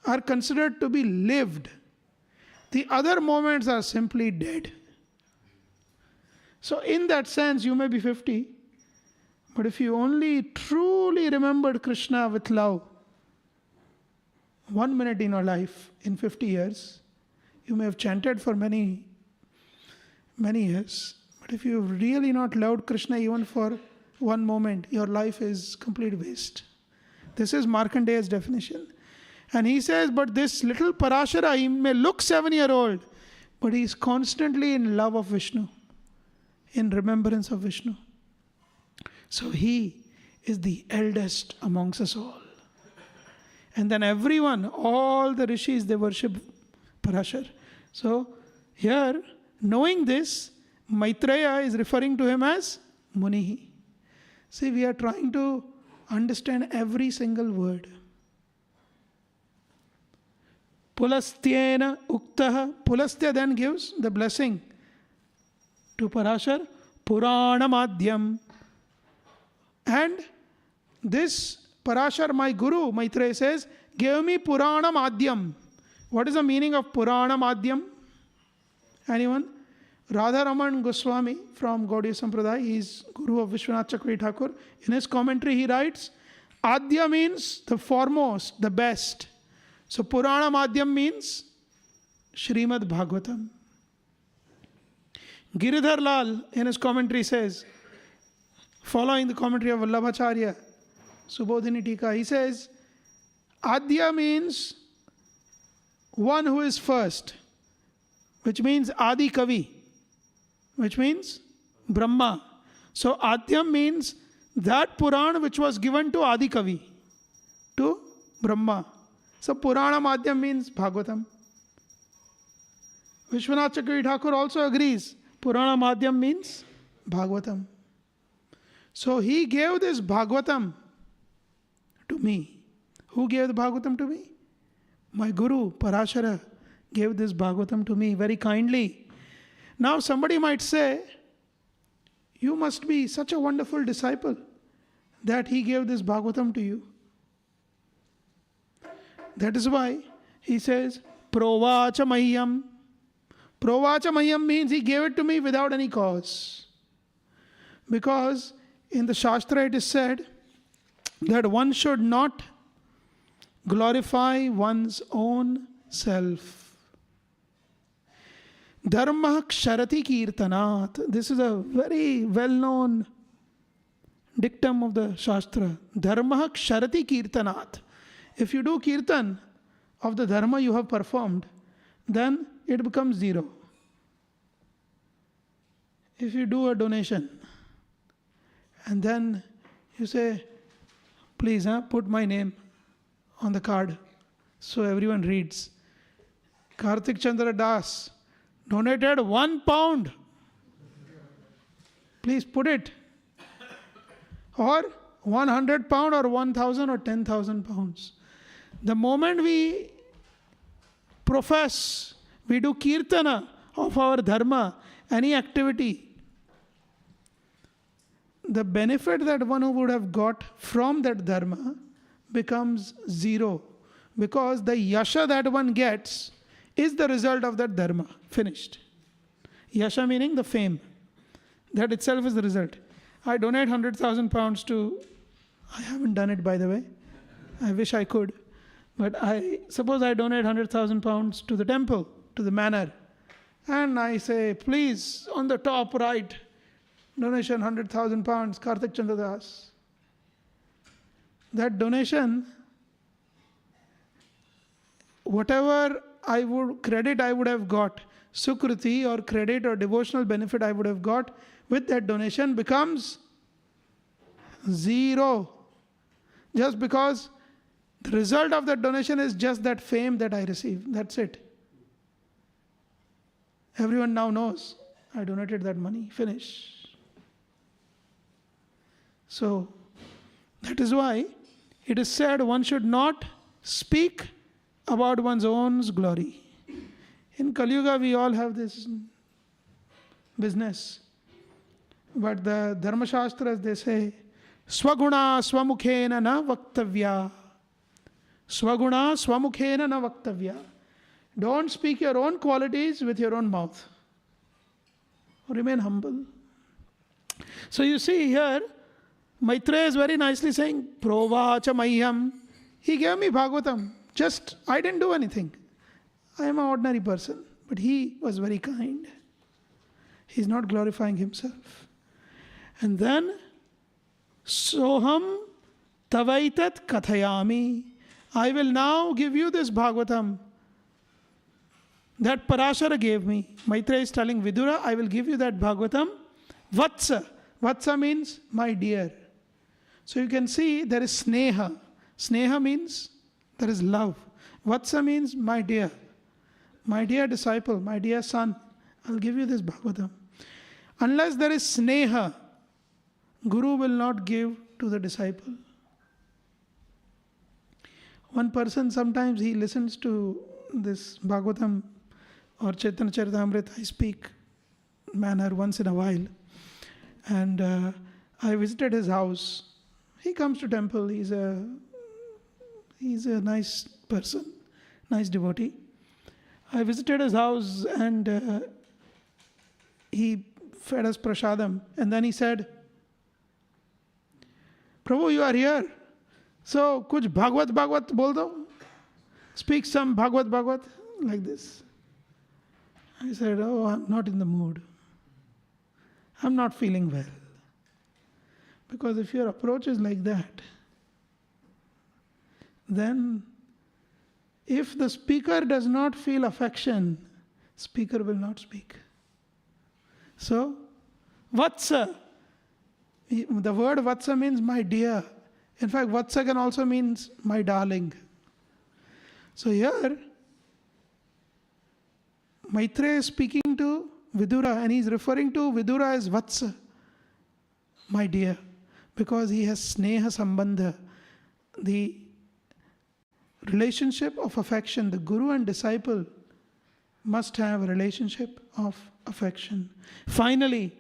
are considered to be lived. The other moments are simply dead. So in that sense, you may be 50, but if you only truly remembered Krishna with love, 1 minute in your life, in 50 years, you may have chanted for many years, but if you have really not loved Krishna even for 1 moment, your life is complete waste. This is Markandeya's definition. And he says, but this little Parashara, he may look 7-year-old, but he is constantly in love of Vishnu, in remembrance of Vishnu. So he is the eldest amongst us all. And then everyone, all the rishis, they worship Parashar. So here, knowing this, Maitreya is referring to him as Munihi. See, we are trying to understand every single word. Pulastyena uktaha. Pulastya then gives the blessing to Parashar. Purana madhyam. And this Parashar, my guru, Maitreya says, gave me Purana madhyam. What is the meaning of Purana madhyam? Anyone? Radharaman Goswami from Gaudiya Sampradaya, he is guru of Vishwanath Chakravarti Thakur. In his commentary he writes, Adya means the foremost, the best. So Purana Madhyam means Srimad Bhagavatam. Giridhar Lal in his commentary says, following the commentary of Vallabhacharya, Subodhini Tika, he says, Adya means one who is first, which means Adi Kavi, which means Brahma. So Adyam means that Purana which was given to Adi Kavi, to Brahma. So Purana Madhyam means Bhagavatam. Vishwanath Chakravarti Thakur also agrees. Purana Madhyam means Bhagavatam. So he gave this Bhagavatam to me. Who gave the Bhagavatam to me? My Guru, Parashara, gave this Bhagavatam to me very kindly. Now somebody might say, you must be such a wonderful disciple that he gave this Bhagavatam to you. That is why he says, Provacha Mahyam. Provacha Mahyam means he gave it to me without any cause. Because in the Shastra it is said that one should not glorify one's own self. Dharma ksharati kirtanat. This is a very well-known dictum of the Shastra. Dharma ksharati kirtanat. If you do kirtan of the dharma you have performed, then it becomes zero. If you do a donation and then you say, please put my name on the card so everyone reads. Karthik Chandra Das donated £1. Please put it. Or £100 or 1,000 or 10,000 pounds. The moment we profess, we do kirtana of our dharma, any activity, the benefit that one would have got from that dharma becomes zero. Because the yasha that one gets is the result of that dharma. Finished. Yasha meaning the fame. That itself is the result. I donate 100,000 pounds to, I haven't done it by the way. I wish I could. But suppose I donate 100,000 pounds to the temple, to the manor. And I say, please, on the top right, donation 100,000 pounds, Karthik Chandra Das. That donation, whatever credit I would have got, Sukriti or credit or devotional benefit I would have got with that donation becomes zero. Just because the result of that donation is just that fame that I receive. That's it. Everyone now knows I donated that money. Finish. So, that is why it is said one should not speak about one's own glory. In Kali Yuga, we all have this business. But the Dharma Shastras, they say, Swaguna swamukhena na vaktavya. Swaguna swamukhena na vaktavya. Don't speak your own qualities with your own mouth. Remain humble. So you see here, Maitreya is very nicely saying, Provacha Mahyam. He gave me Bhagavatam. I didn't do anything. I am an ordinary person. But he was very kind. He's not glorifying himself. And then, Soham Tavaitat Kathayami. I will now give you this Bhagavatam that Parashara gave me. Maitreya is telling Vidura, I will give you that Bhagavatam. Vatsa. Vatsa means my dear. So you can see there is Sneha. Sneha means there is love. Vatsa means my dear disciple, my dear son. I'll give you this Bhagavatam. Unless there is Sneha, Guru will not give to the disciple. One person, sometimes he listens to this Bhagavatam or Chaitanya Charitamrita, I speak manner once in a while. And I visited his house. He comes to temple. He's a nice person, nice devotee. I visited his house and he fed us prasadam. And then he said, Prabhu, you are here. So, kuch Bhagavad bol do. Speak some Bhagavad like this. I said, oh, I'm not in the mood. I'm not feeling well. Because if your approach is like that, then if the speaker does not feel affection, speaker will not speak. So, Vatsa, The word Vatsa means my dear. In fact, Vatsa can also means my darling. So here, Maitreya is speaking to Vidura and he's referring to Vidura as Vatsa, my dear, because he has Sneha Sambandha, the relationship of affection. The guru and disciple must have a relationship of affection. Finally,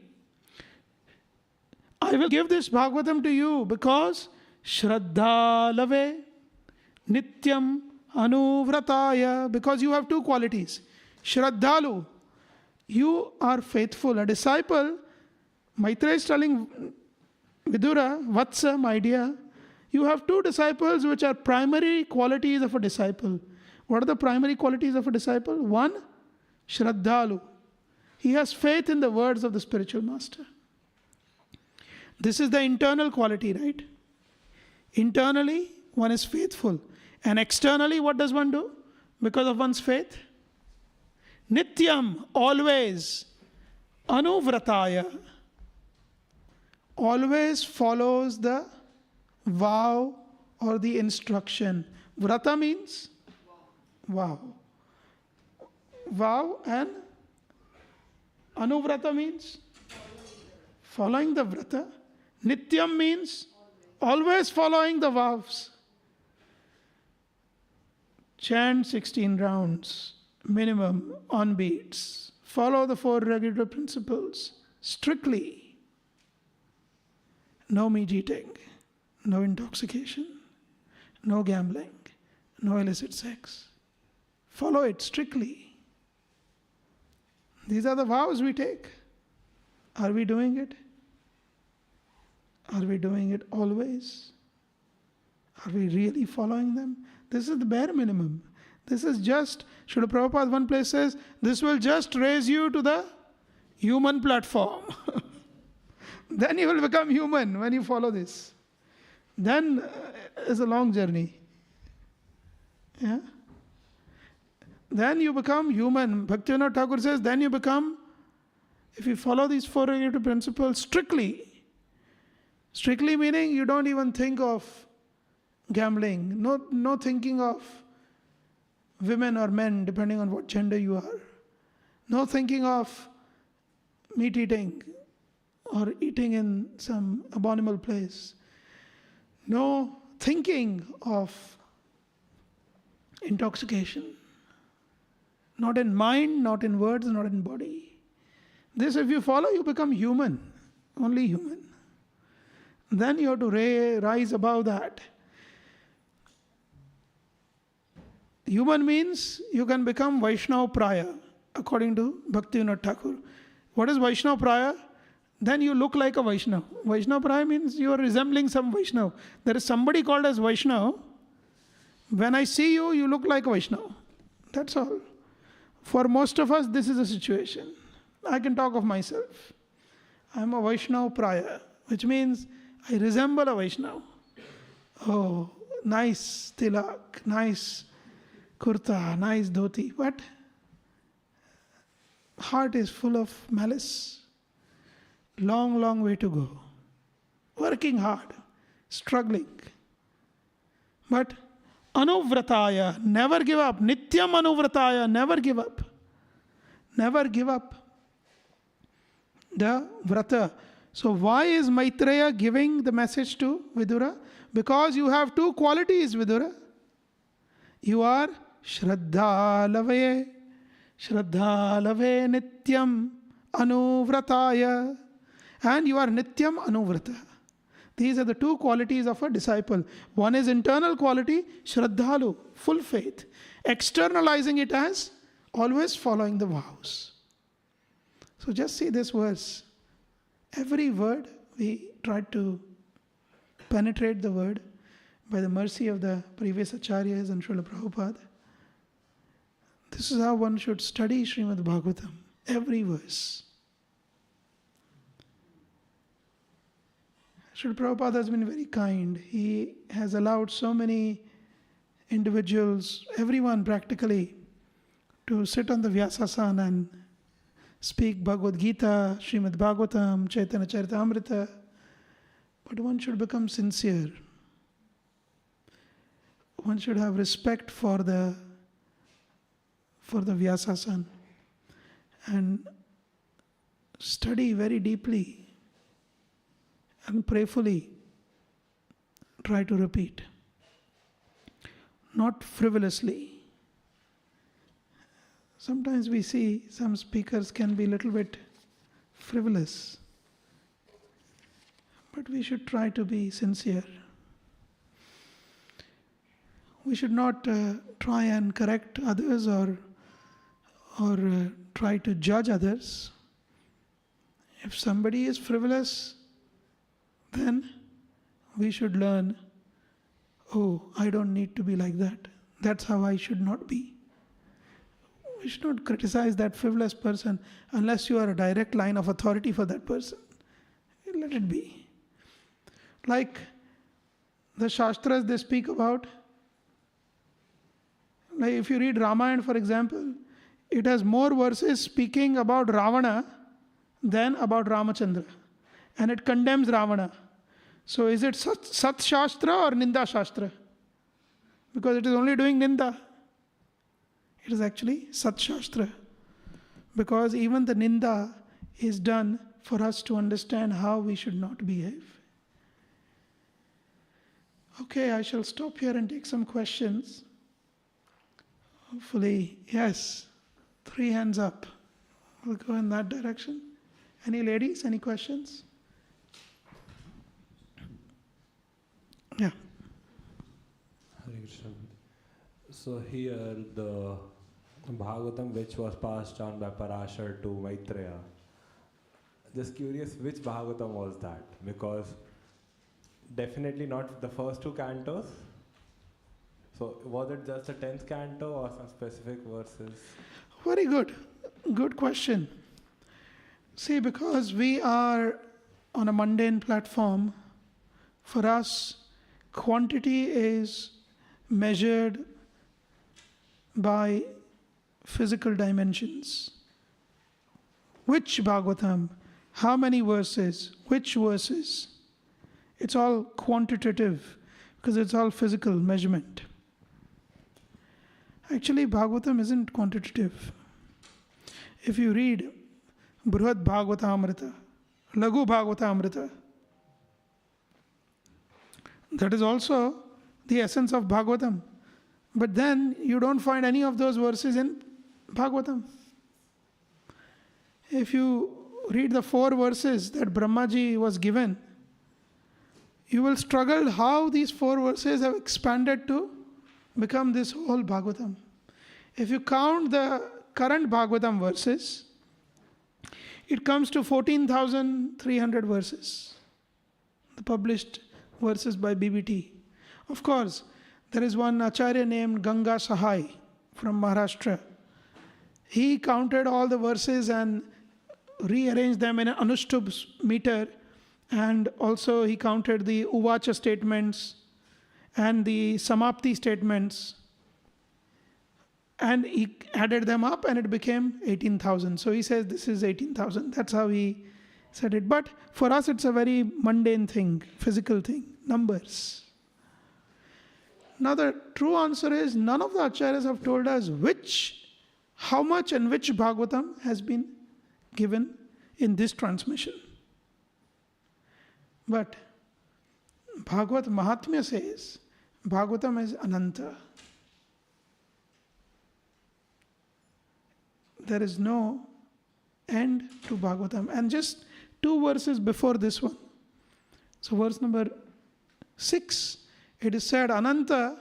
I will give this Bhagavatam to you because Shraddha Lave Nityam Anuvrataya, because you have two qualities. Shraddhalu, you are faithful. A disciple, Maitreya is telling Vidura, Vatsa, my dear, you have two disciples which are primary qualities of a disciple. What are the primary qualities of a disciple? One, Shraddhalu. He has faith in the words of the spiritual master. This is the internal quality, right? Internally, one is faithful. And externally, what does one do because of one's faith? Nityam, always. Anuvrataya, always follows the vow or the instruction. Vrata means vow. Vow and Anuvrata means following the vrata. Nityam means always following the vows. Chant 16 rounds, minimum on beats. Follow the 4 regular principles strictly. No meat eating, no intoxication, no gambling, no illicit sex. Follow it strictly. These are the vows we take. Are we doing it? Are we doing it always? Are we really following them? This is the bare minimum. This is just, Srila Prabhupada one place says, this will just raise you to the human platform. Then you will become human when you follow this. Then it's a long journey. Yeah? Then you become human. Bhaktivedanta Thakur says, then you become, if you follow these 4 regulative principles strictly meaning you don't even think of gambling, no thinking of women or men, depending on what gender you are. No thinking of meat eating or eating in some abominable place. No thinking of intoxication. Not in mind, not in words, not in body. This, if you follow, you become human. Only human. Then you have to rise above that. Human means you can become Vaishnava Praya, according to Bhaktivedanta Thakur. What is Vaishnava Praya? Then you look like a Vaishnava. Vaishnava Praya means you are resembling some Vaishnava. There is somebody called as Vaishnava. When I see you, you look like a Vaishnava. That's all. For most of us, this is the situation. I can talk of myself. I am a Vaishnava Praya, which means I resemble a Vaishnava. Oh, nice tilak, nice kurta, nice dhoti. But heart is full of malice. Long, long way to go. Working hard, struggling. But anuvrataya, never give up. Nityam anuvrataya, never give up. Never give up the vrata. So why is Maitreya giving the message to Vidura? Because you have 2 qualities, Vidura. You are Shraddha Lave Nityam Anuvrataya. And you are Nityam Anuvrata. These are the 2 qualities of a disciple. One is internal quality, Shraddhalu, full faith. Externalizing it as always following the vows. So just see this verse. Every word, we tried to penetrate the word by the mercy of the previous Acharyas and Srila Prabhupada. This is how one should study Srimad Bhagavatam. Every verse. Srila Prabhupada has been very kind. He has allowed so many individuals, everyone practically, to sit on the Vyasasana and speak Bhagavad Gita, Srimad Bhagavatam, Chaitanya Charitamrita. But one should become sincere. One should have respect for the Vyasa-san and study very deeply and prayerfully try to repeat. Not frivolously. Sometimes we see some speakers can be a little bit frivolous, but we should try to be sincere. We should not try and correct others or try to judge others. If somebody is frivolous, then we should learn, oh, I don't need to be like that. That's how I should not be. We should not criticize that frivolous person unless you are a direct line of authority for that person. Let it be. Like the Shastras they speak about, like if you read Ramayana, for example, it has more verses speaking about Ravana than about Ramachandra. And it condemns Ravana. So is it Sat Shastra or Ninda Shastra? Because it is only doing Ninda. It is actually Sat Shastra. Because even the Ninda is done for us to understand how we should not behave. Okay, I shall stop here and take some questions. Hopefully, yes. 3 hands up. We'll go in that direction. Any ladies, any questions? Yeah. Hare Krishna. So here the Bhagavatam which was passed on by Parashar to Maitreya. Just curious which Bhagavatam was that? Because definitely not the first 2 cantos. So was it just the 10th canto or some specific verses? Very good. Good question. See, because we are on a mundane platform, for us, quantity is measured by physical dimensions. Which Bhagavatam? How many verses? Which verses? It's all quantitative because it's all physical measurement. Actually, Bhagavatam isn't quantitative. If you read Brihad Bhagavatamrita, Laghu Bhagavatamrita, that is also the essence of Bhagavatam. But then you don't find any of those verses in Bhagavatam. If you read the 4 verses that Brahmaji was given, you will struggle how these 4 verses have expanded to become this whole Bhagavatam. If you count the current Bhagavatam verses, it comes to 14,300 verses, the published verses by BBT. Of course, there is one Acharya named Ganga Sahai from Maharashtra. He counted all the verses and rearranged them in an Anushtup meter, and also he counted the Uvacha statements and the Samapti statements, and he added them up and it became 18,000. So he says this is 18,000. That's how he said it. But for us it's a very mundane thing, physical thing, numbers. Now the true answer is none of the acharyas have told us how much and which Bhagavatam has been given in this transmission. But Bhagavad Mahatmya says Bhagavatam is Ananta. There is no end to Bhagavatam. And just 2 verses before this one. So verse number 6, it is said Ananta,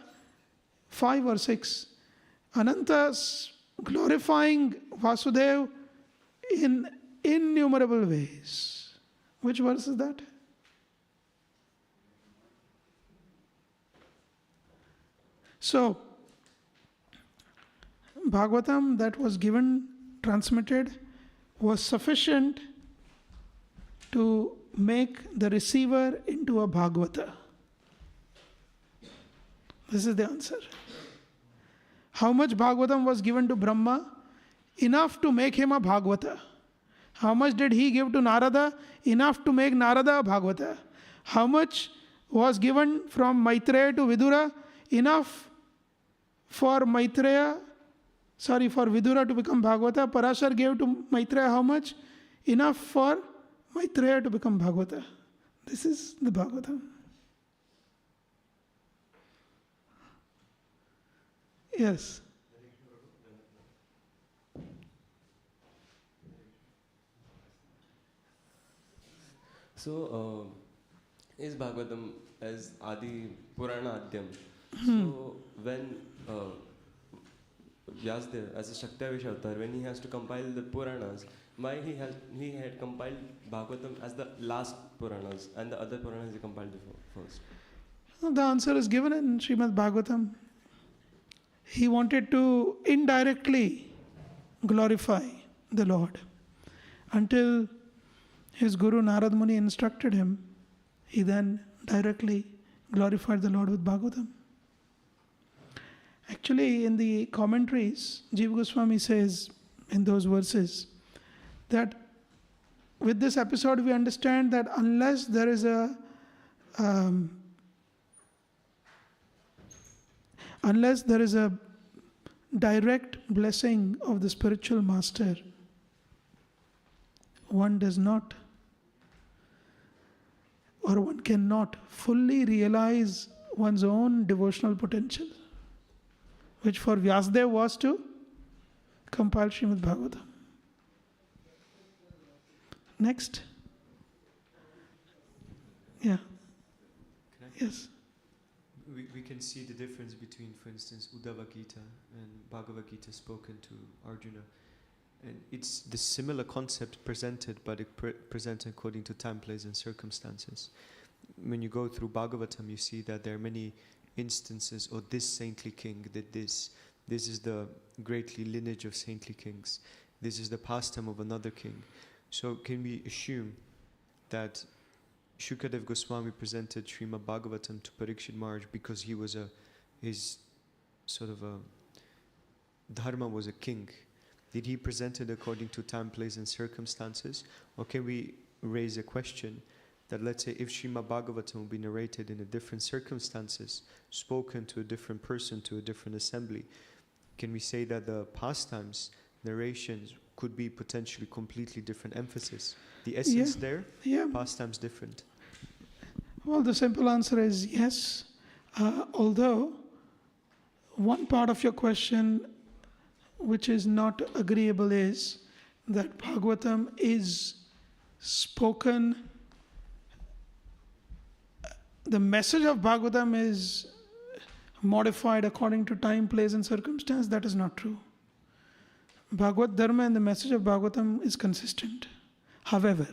5 or 6, Ananta glorifying Vasudeva in innumerable ways. Which verse is that? So, Bhagavatam that was given, transmitted, was sufficient to make the receiver into a Bhagavata. This is the answer. How much Bhagavatam was given to Brahma? Enough to make him a Bhagavata. How much did he give to Narada? Enough to make Narada a Bhagavata. How much was given from Maitreya to Vidura? Enough for Vidura to become Bhagavata. Parashar gave to Maitreya how much? Enough for Maitreya to become Bhagavata. This is the Bhagavatam. Yes. So, is Bhagavatam as Adi Purana Adyam? So, when Vyasdev, as a Shaktavish avatar, when he has to compile the Puranas, why he had compiled Bhagavatam as the last Puranas and the other Puranas he compiled first? The answer is given in Srimad Bhagavatam. He wanted to indirectly glorify the Lord. Until his Guru Narad Muni instructed him, he then directly glorified the Lord with Bhagavatam. Actually, in the commentaries, Jiva Goswami says in those verses that with this episode we understand that unless there is a direct blessing of the spiritual master, one does not, or one cannot fully realize one's own devotional potential, which for Vyasdev was to compile Srimad Bhagavatam. Next. Yeah. Yes. We can see the difference between, for instance, Uddhava Gita and Bhagavad Gita spoken to Arjuna. And it's the similar concept presented, but it presented according to time, place, and circumstances. When you go through Bhagavatam, you see that there are many instances, or this saintly king did this. This is the greatly lineage of saintly kings. This is the pastime of another king. So can we assume that Shukadev Goswami presented Srimad Bhagavatam to Parikshit Maharaj because he was his sort of a dharma was a king? Did he present it according to time, place, and circumstances? Or can we raise a question that, let's say, if Srimad Bhagavatam will be narrated in a different circumstances, spoken to a different person, to a different assembly, can we say that the pastimes, narrations, could be potentially completely different emphasis? The essence there, pastimes different. Well, the simple answer is yes. Although, one part of your question which is not agreeable is that Bhagavatam is spoken, the message of Bhagavatam is modified according to time, place, and circumstance. That is not true. Bhagavad Dharma and the message of Bhagavatam is consistent. However,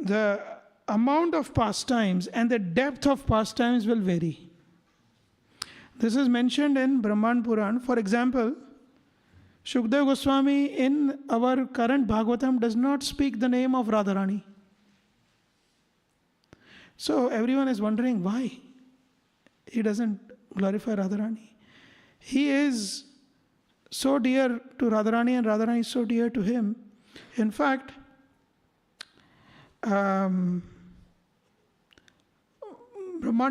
the amount of pastimes and the depth of pastimes will vary. This is mentioned in Brahman Puran. For example, Shukdev Goswami in our current Bhagavatam does not speak the name of Radharani. So everyone is wondering why he doesn't glorify Radharani. He is so dear to Radharani and Radharani is so dear to him. In fact, Brahman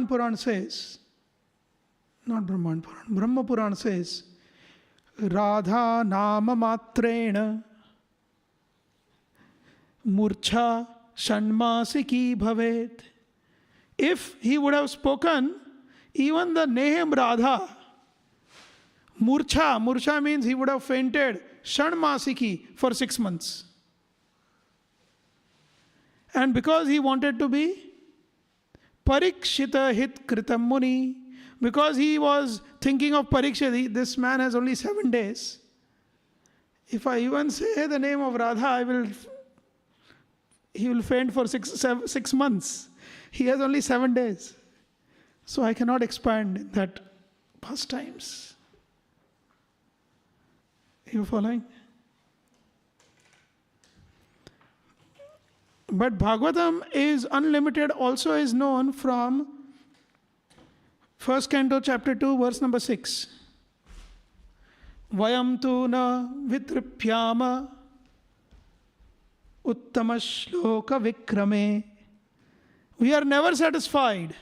Puran says, not Brahman Puran, Brahma Puran says, Radha nama matrena murcha shanmasiki bhavet. If he would have spoken even the name Radha, Murcha means he would have fainted, Shanmasiki, for 6 months. And because he wanted to be Parikshita hit Kritam Muni, because he was thinking of Parikshit, this man has only 7 days. If I even say the name of Radha, he will faint for 6 months. He has only 7 days. So I cannot expand in that pastimes. You following? But Bhagavatam is unlimited, also is known from 1st Canto, chapter 2, verse number 6. Vayam tu na vitripyama uttama shloka vikrame We are never satisfied.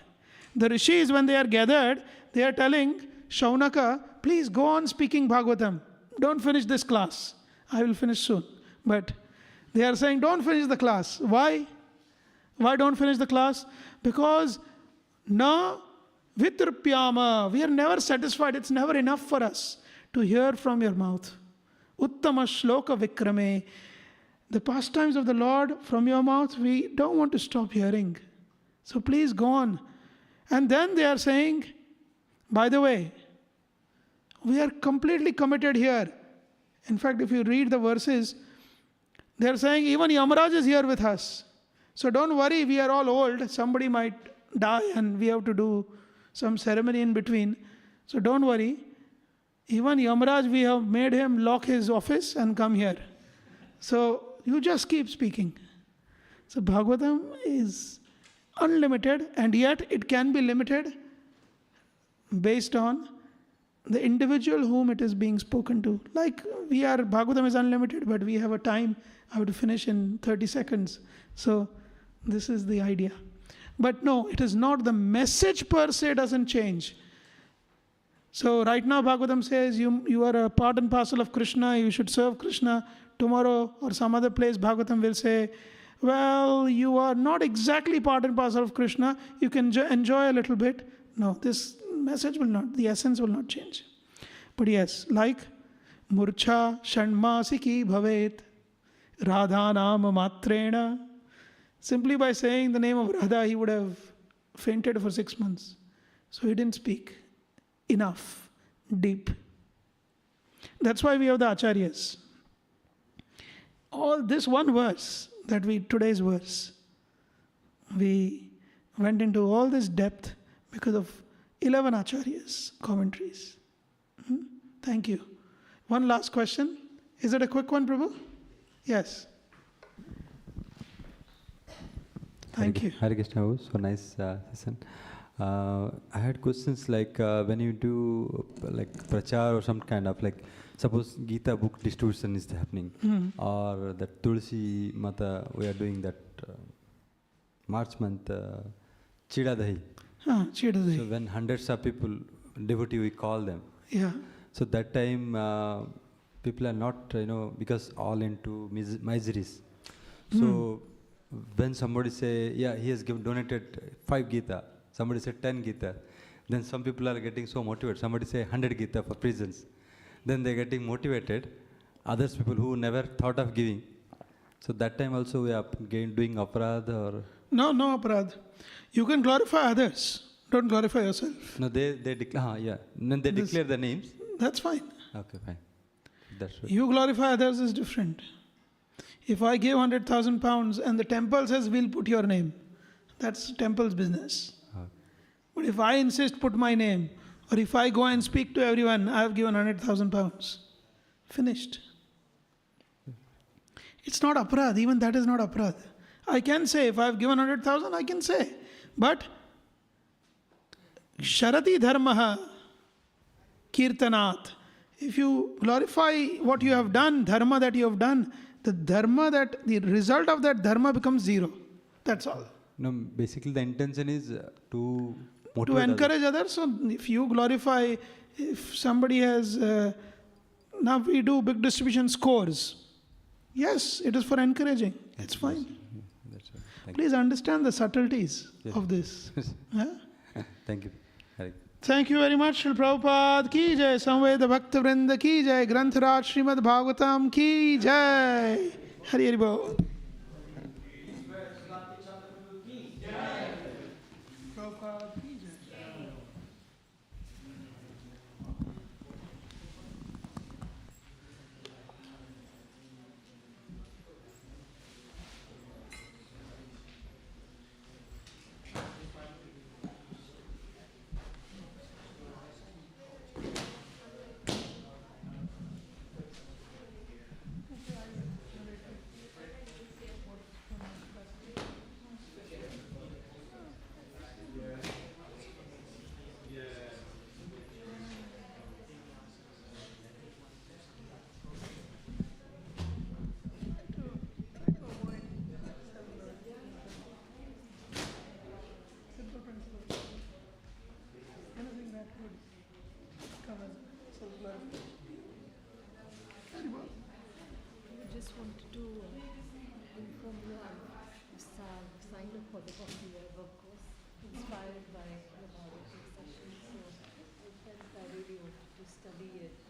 The rishis, when they are gathered, they are telling Shaunaka, please go on speaking Bhagavatam. Don't finish this class. I will finish soon. But they are saying, don't finish the class. Why? Why don't finish the class? Because na vitrupyama. We are never satisfied. It's never enough for us to hear from your mouth. Uttama shloka vikrame. The pastimes of the Lord from your mouth, we don't want to stop hearing. So please go on. And then they are saying, by the way, we are completely committed here. In fact, if you read the verses, they are saying even Yamaraj is here with us. So don't worry, we are all old. Somebody might die and we have to do some ceremony in between. So don't worry. Even Yamaraj, we have made him lock his office and come here. So you just keep speaking. So Bhagavatam is unlimited, and yet it can be limited based on the individual whom it is being spoken to. Like Bhagavatam is unlimited, but we have a time. I have to finish in 30 seconds. So this is the idea. But no, it is not. The message per se doesn't change. So right now Bhagavatam says you are a part and parcel of Krishna, you should serve Krishna. Tomorrow or some other place Bhagavatam will say, well, you are not exactly part and parcel of Krishna, you can enjoy a little bit. No, this message will not, the essence will not change. But yes, like Murcha Shanmasiki Bhavet Radha Nama Matrena. Simply by saying the name of Radha, he would have fainted for 6 months. So he didn't speak enough, deep. That's why we have the Acharyas. All this one verse, today's verse, we went into all this depth because of 11 Acharyas, commentaries. Thank you. One last question. Is it a quick one, Prabhu? Yes. Thank you. Hare Krishna, so nice session. I had questions like when you do like prachar or some kind of like, suppose Gita book distribution is happening, or the Tulsi Mata, we are doing that March month Chida Dahi. Chida Dahi. So when hundreds of people, devotee we call them. Yeah. So that time people are not, because all into miseries. So when somebody say, yeah, he has donated 5 Gita, somebody said 10 Gita, then some people are getting so motivated. Somebody say 100 Gita for prisons. Then they're getting motivated. Others people who never thought of giving. So that time also we are doing aparad or... No aparad. You can glorify others. Don't glorify yourself. No, they declare, yeah. Then they declare the names. That's fine. Okay, fine. That's right. You glorify others is different. If I give 100,000 pounds and the temple says we'll put your name, that's temple's business. Okay. But if I insist put my name, or if I go and speak to everyone, I have given 100,000 pounds. Finished. It's not aparad. Even that is not aparad. I can say, if I have given 100,000, I can say. But Sharati Dharmaha Kirtanat. If you glorify what you have done, dharma that you have done, the result of that dharma becomes zero. That's all. No, basically the intention is to motivate to encourage others. So if you glorify, if somebody has, now we do big distribution scores. Yes, it is for encouraging. It's fine. That's right. Please understand the subtleties of this. Yeah? Thank you. Hare. Thank you very much. Srila Prabhupada ki jai, Samveda Bhaktivedanta ki jai, Grantaraj Srimad Bhagavatam ki jai. Hari Hari Bol. the Bhakti Vaibhav course, inspired by the Bhagavad Gita session. So I felt I really wanted to study it